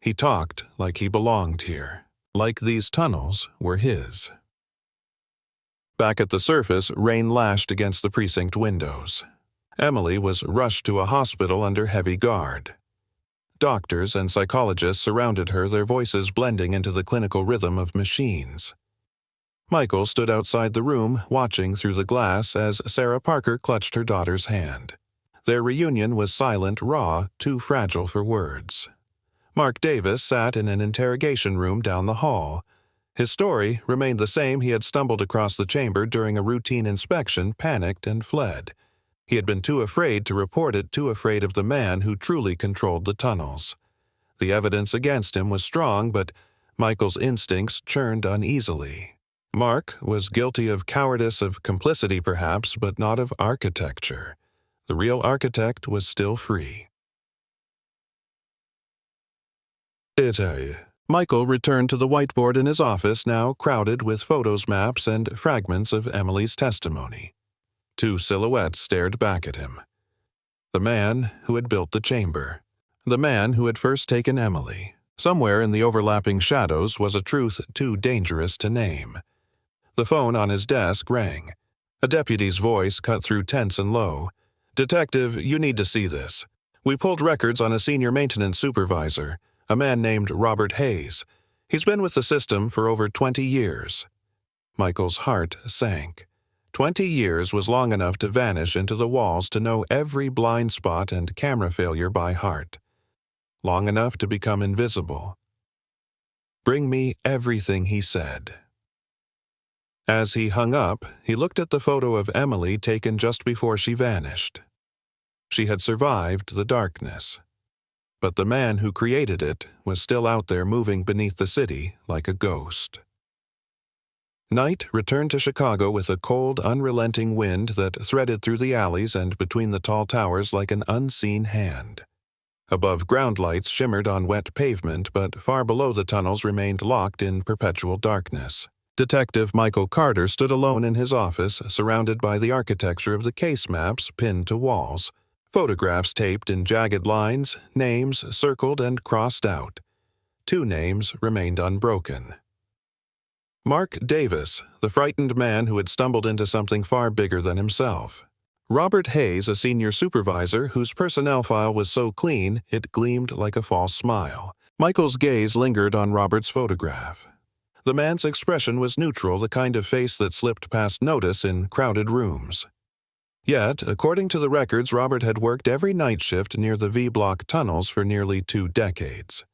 "He talked like he belonged here, like these tunnels were his." Back at the surface, rain lashed against the precinct windows. Emily was rushed to a hospital under heavy guard. Doctors and psychologists surrounded her, their voices blending into the clinical rhythm of machines. Michael stood outside the room, watching through the glass as Sarah Parker clutched her daughter's hand. Their reunion was silent, raw, too fragile for words. Mark Davis sat in an interrogation room down the hall. His story remained the same. He had stumbled across the chamber during a routine inspection, panicked, and fled. He had been too afraid to report it, too afraid of the man who truly controlled the tunnels. The evidence against him was strong, but Michael's instincts churned uneasily. Mark was guilty of cowardice, of complicity perhaps, but not of architecture. The real architect was still free. Michael returned to the whiteboard in his office, now crowded with photos, maps, and fragments of Emily's testimony. Two silhouettes stared back at him. The man who had built the chamber. The man who had first taken Emily. Somewhere in the overlapping shadows was a truth too dangerous to name. The phone on his desk rang. A deputy's voice cut through tense and low. "Detective, you need to see this. We pulled records on a senior maintenance supervisor, a man named Robert Hayes. He's been with the system for over 20 years. Michael's heart sank. 20 years was long enough to vanish into the walls, to know every blind spot and camera failure by heart. Long enough to become invisible. "Bring me everything he said." As he hung up, he looked at the photo of Emily taken just before she vanished. She had survived the darkness. But the man who created it was still out there, moving beneath the city like a ghost. Night returned to Chicago with a cold, unrelenting wind that threaded through the alleys and between the tall towers like an unseen hand. Above, ground lights shimmered on wet pavement, but far below the tunnels remained locked in perpetual darkness. Detective Michael Carter stood alone in his office, surrounded by the architecture of the case maps pinned to walls, photographs taped in jagged lines, names circled and crossed out. Two names remained unbroken. Mark Davis, the frightened man who had stumbled into something far bigger than himself. Robert Hayes, a senior supervisor whose personnel file was so clean it gleamed like a false smile. Michael's gaze lingered on Robert's photograph. The man's expression was neutral, the kind of face that slipped past notice in crowded rooms. Yet, according to the records, Robert had worked every night shift near the V-block tunnels for nearly 2 decades.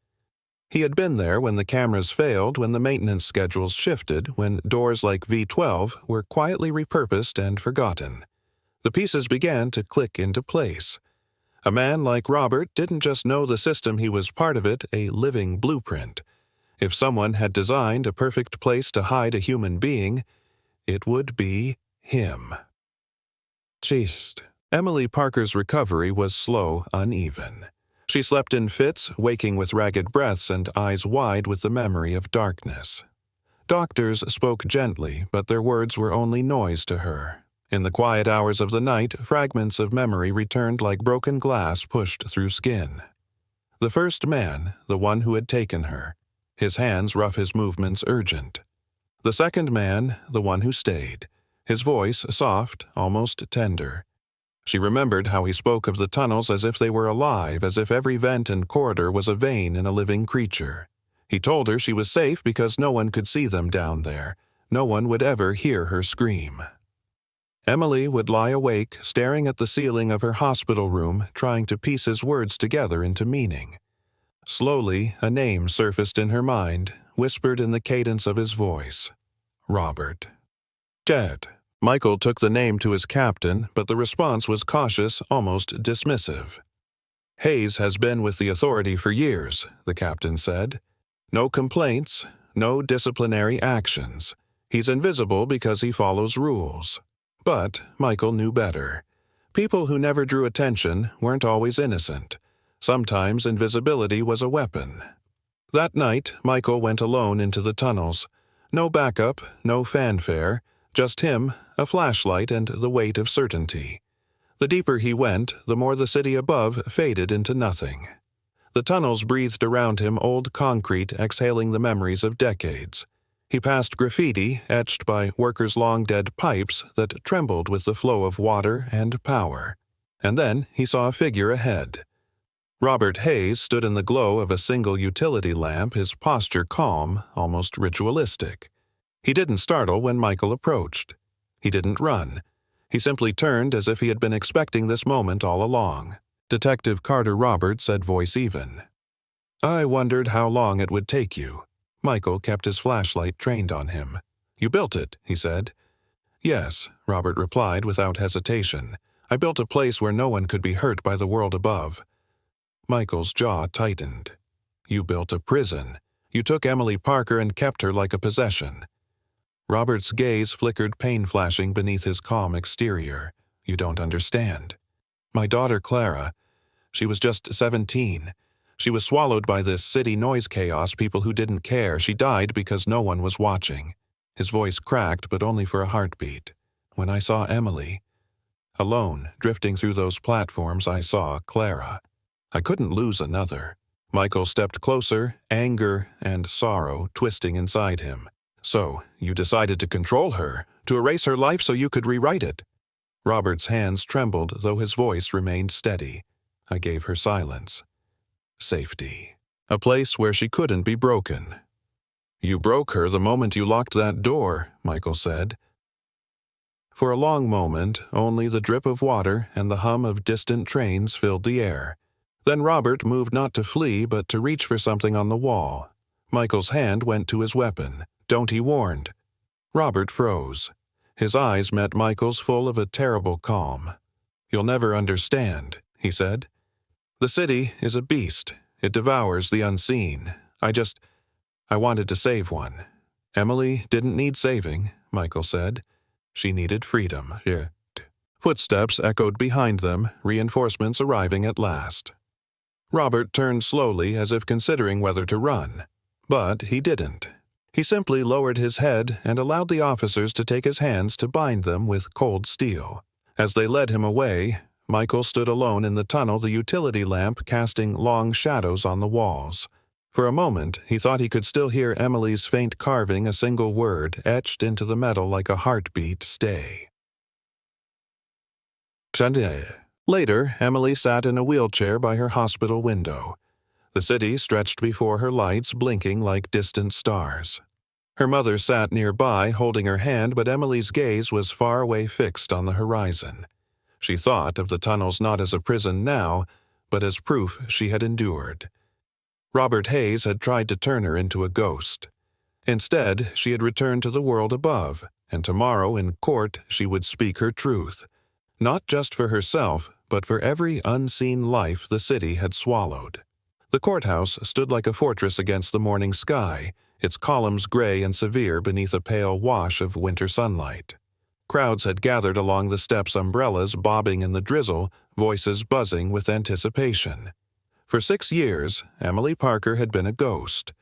He had been there when the cameras failed, when the maintenance schedules shifted, when doors like V12 were quietly repurposed and forgotten. The pieces began to click into place. A man like Robert didn't just know the system, he was part of it, a living blueprint. If someone had designed a perfect place to hide a human being, it would be him. Jeez. Emily Parker's recovery was slow, uneven. She slept in fits, waking with ragged breaths and eyes wide with the memory of darkness. Doctors spoke gently, but their words were only noise to her. In the quiet hours of the night, fragments of memory returned like broken glass pushed through skin. The first man, the one who had taken her, his hands rough, his movements urgent. The second man, the one who stayed, his voice soft, almost tender. She remembered how he spoke of the tunnels as if they were alive, as if every vent and corridor was a vein in a living creature. He told her she was safe because no one could see them down there. No one would ever hear her scream. Emily would lie awake, staring at the ceiling of her hospital room, trying to piece his words together into meaning. Slowly, a name surfaced in her mind, whispered in the cadence of his voice. Robert. Dead. Michael took the name to his captain, but the response was cautious, almost dismissive. Hayes has been with the authority for years, the captain said. No complaints, no disciplinary actions. He's invisible because he follows rules. But Michael knew better. People who never drew attention weren't always innocent. Sometimes invisibility was a weapon. That night, Michael went alone into the tunnels. No backup, no fanfare, just him, a flashlight, and the weight of certainty. The deeper he went, the more the city above faded into nothing. The tunnels breathed around him, old concrete exhaling the memories of decades. He passed graffiti etched by workers' long-dead pipes that trembled with the flow of water and power. And then he saw a figure ahead. Robert Hayes stood in the glow of a single utility lamp, his posture calm, almost ritualistic. He didn't startle when Michael approached. He didn't run. He simply turned as if he had been expecting this moment all along. Detective Carter Roberts said, voice even. I wondered how long it would take you. Michael kept his flashlight trained on him. You built it, he said. Yes, Robert replied without hesitation. I built a place where no one could be hurt by the world above. Michael's jaw tightened. You built a prison. You took Emily Parker and kept her like a possession. Robert's gaze flickered, pain flashing beneath his calm exterior. You don't understand. My daughter Clara, she was just 17. She was swallowed by this city noise chaos, people who didn't care. She died because no one was watching. His voice cracked, but only for a heartbeat. When I saw Emily, alone, drifting through those platforms, I saw Clara. I couldn't lose another. Michael stepped closer, anger and sorrow twisting inside him. So, you decided to control her, to erase her life so you could rewrite it. Robert's hands trembled, though his voice remained steady. I gave her silence. Safety. A place where she couldn't be broken. You broke her the moment you locked that door, Michael said. For a long moment, only the drip of water and the hum of distant trains filled the air. Then Robert moved not to flee, but to reach for something on the wall. Michael's hand went to his weapon. Don't, he warned. Robert froze. His eyes met Michael's, full of a terrible calm. You'll never understand, he said. The city is a beast. It devours the unseen. I wanted to save one. Emily didn't need saving, Michael said. She needed freedom. Yeah. Footsteps echoed behind them, reinforcements arriving at last. Robert turned slowly, as if considering whether to run. But he didn't. He simply lowered his head and allowed the officers to take his hands to bind them with cold steel. As they led him away, Michael stood alone in the tunnel, the utility lamp casting long shadows on the walls. For a moment, he thought he could still hear Emily's faint carving, a single word etched into the metal like a heartbeat: stay. Later, Emily sat in a wheelchair by her hospital window. The city stretched before her, lights blinking like distant stars. Her mother sat nearby, holding her hand, but Emily's gaze was far away, fixed on the horizon. She thought of the tunnels not as a prison now, but as proof she had endured. Robert Hayes had tried to turn her into a ghost. Instead, she had returned to the world above, and tomorrow in court she would speak her truth. Not just for herself, but for every unseen life the city had swallowed. The courthouse stood like a fortress against the morning sky, its columns gray and severe beneath a pale wash of winter sunlight. Crowds had gathered along the steps, umbrellas bobbing in the drizzle, voices buzzing with anticipation. For 6 years, Emily Parker had been a ghost.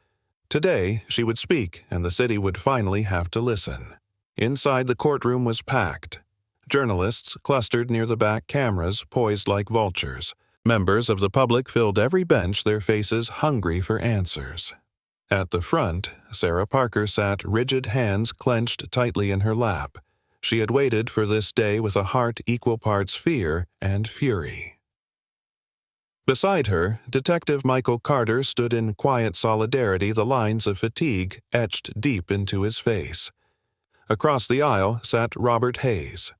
Today, she would speak, and the city would finally have to listen. Inside, the courtroom was packed. Journalists clustered near the back, cameras poised like vultures. Members of the public filled every bench, their faces hungry for answers. At the front, Sarah Parker sat, rigid hands clenched tightly in her lap. She had waited for this day with a heart equal parts fear and fury. Beside her, Detective Michael Carter stood in quiet solidarity, the lines of fatigue etched deep into his face. Across the aisle sat Robert Hayes.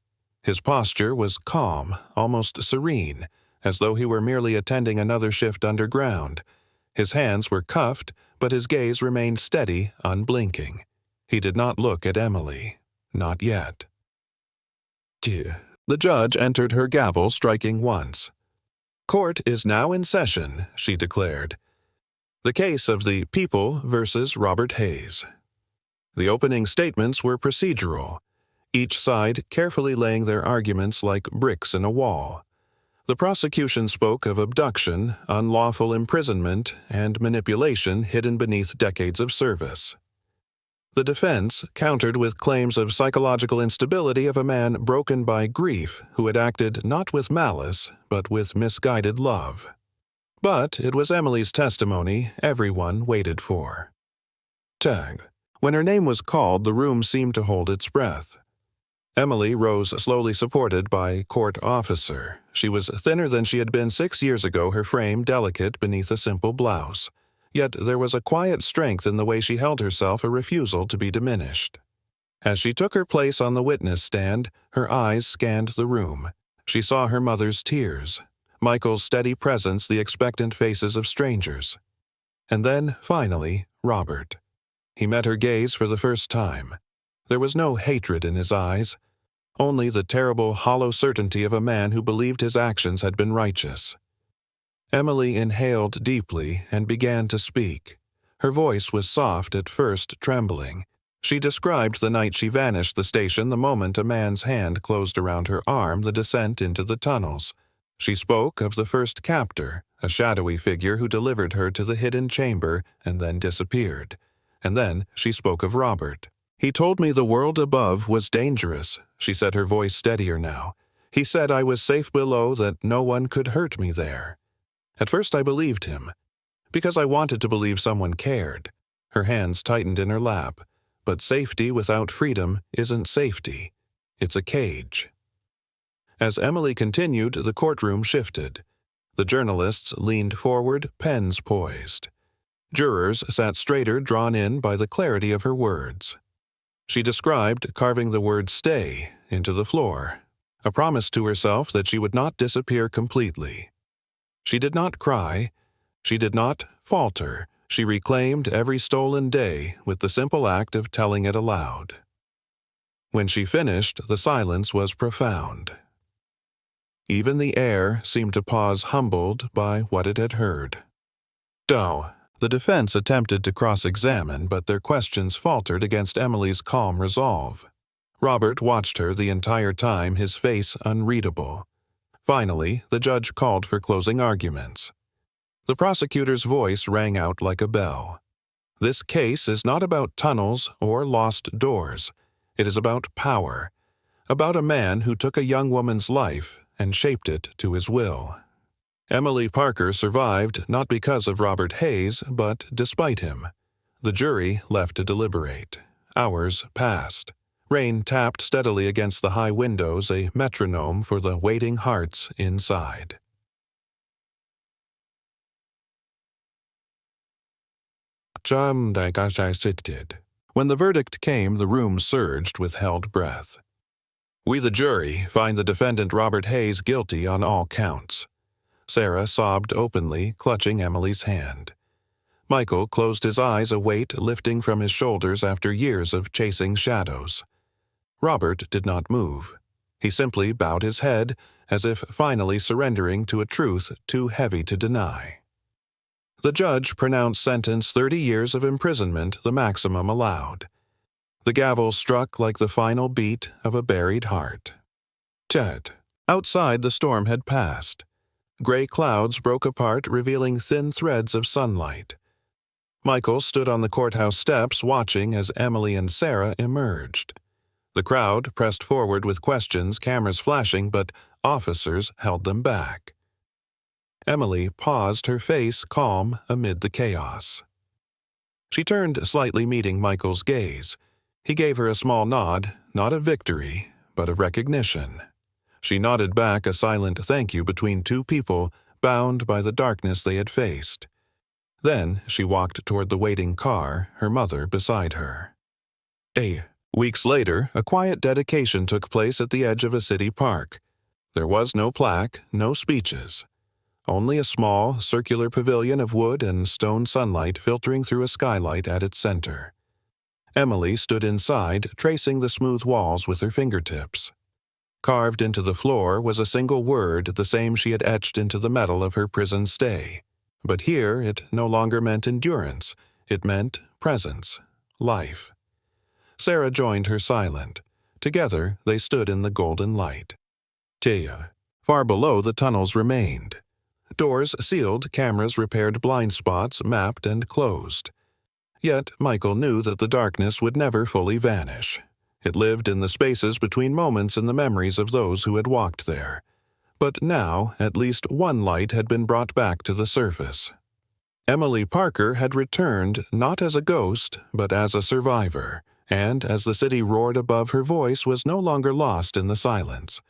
His posture was calm, almost serene, as though he were merely attending another shift underground. His hands were cuffed, but his gaze remained steady, unblinking. He did not look at Emily. Not yet. The judge entered her gavel, striking once. Court is now in session, she declared. The case of the People versus Robert Hayes. The opening statements were procedural, each side carefully laying their arguments like bricks in a wall. The prosecution spoke of abduction, unlawful imprisonment, and manipulation hidden beneath decades of service. The defense countered with claims of psychological instability of a man broken by grief who had acted not with malice, but with misguided love. But it was Emily's testimony everyone waited for. Tag. When her name was called, the room seemed to hold its breath. Emily rose slowly, supported by a court officer. She was thinner than she had been 6 years ago, her frame delicate beneath a simple blouse. Yet there was a quiet strength in the way she held herself, a refusal to be diminished. As she took her place on the witness stand, her eyes scanned the room. She saw her mother's tears, Michael's steady presence, the expectant faces of strangers. And then, finally, Robert. He met her gaze for the first time. There was no hatred in his eyes, only the terrible, hollow certainty of a man who believed his actions had been righteous. Emily inhaled deeply and began to speak. Her voice was soft, at first trembling. She described the night she vanished the station, the moment a man's hand closed around her arm, the descent into the tunnels. She spoke of the first captor, a shadowy figure who delivered her to the hidden chamber and then disappeared. And then she spoke of Robert. "He told me the world above was dangerous," she said, her voice steadier now. "He said I was safe below, that no one could hurt me there." At first I believed him, because I wanted to believe someone cared. Her hands tightened in her lap. But safety without freedom isn't safety. It's a cage. As Emily continued, the courtroom shifted. The journalists leaned forward, pens poised. Jurors sat straighter, drawn in by the clarity of her words. She described carving the word "stay" into the floor, a promise to herself that she would not disappear completely. She did not cry. She did not falter. She reclaimed every stolen day with the simple act of telling it aloud. When she finished, the silence was profound. Even the air seemed to pause, humbled by what it had heard. The defense attempted to cross-examine, but their questions faltered against Emily's calm resolve. Robert watched her the entire time, his face unreadable. Finally, the judge called for closing arguments. The prosecutor's voice rang out like a bell. "This case is not about tunnels or lost doors. It is about power, about a man who took a young woman's life and shaped it to his will." Emily Parker survived not because of Robert Hayes, but despite him. The jury left to deliberate. Hours passed. Rain tapped steadily against the high windows, a metronome for the waiting hearts inside. When the verdict came, the room surged with held breath. "We, the jury, find the defendant Robert Hayes guilty on all counts." Sarah sobbed openly, clutching Emily's hand. Michael closed his eyes, a weight lifting from his shoulders after years of chasing shadows. Robert did not move. He simply bowed his head, as if finally surrendering to a truth too heavy to deny. The judge pronounced sentence 30 years of imprisonment, the maximum allowed. The gavel struck like the final beat of a buried heart. Outside, the storm had passed. Gray clouds broke apart, revealing thin threads of sunlight. Michael stood on the courthouse steps, watching as Emily and Sarah emerged. The crowd pressed forward with questions, cameras flashing, but officers held them back. Emily paused, her face calm amid the chaos. She turned slightly, meeting Michael's gaze. He gave her a small nod, not of victory, but of recognition. She nodded back, a silent thank you between two people bound by the darkness they had faced. Then she walked toward the waiting car, her mother beside her. Weeks later, a quiet dedication took place at the edge of a city park. There was no plaque, no speeches. Only a small, circular pavilion of wood and stone, sunlight filtering through a skylight at its center. Emily stood inside, tracing the smooth walls with her fingertips. Carved into the floor was a single word, the same she had etched into the metal of her prison stay. But here it no longer meant endurance. It meant presence, life. Sarah joined her, silent. Together they stood in the golden light. Far below, the tunnels remained. Doors sealed, cameras repaired blind spots, mapped and closed. Yet Michael knew that the darkness would never fully vanish. It lived in the spaces between moments in the memories of those who had walked there. But now, at least one light had been brought back to the surface. Emily Parker had returned not as a ghost, but as a survivor, and as the city roared above, her voice was no longer lost in the silence.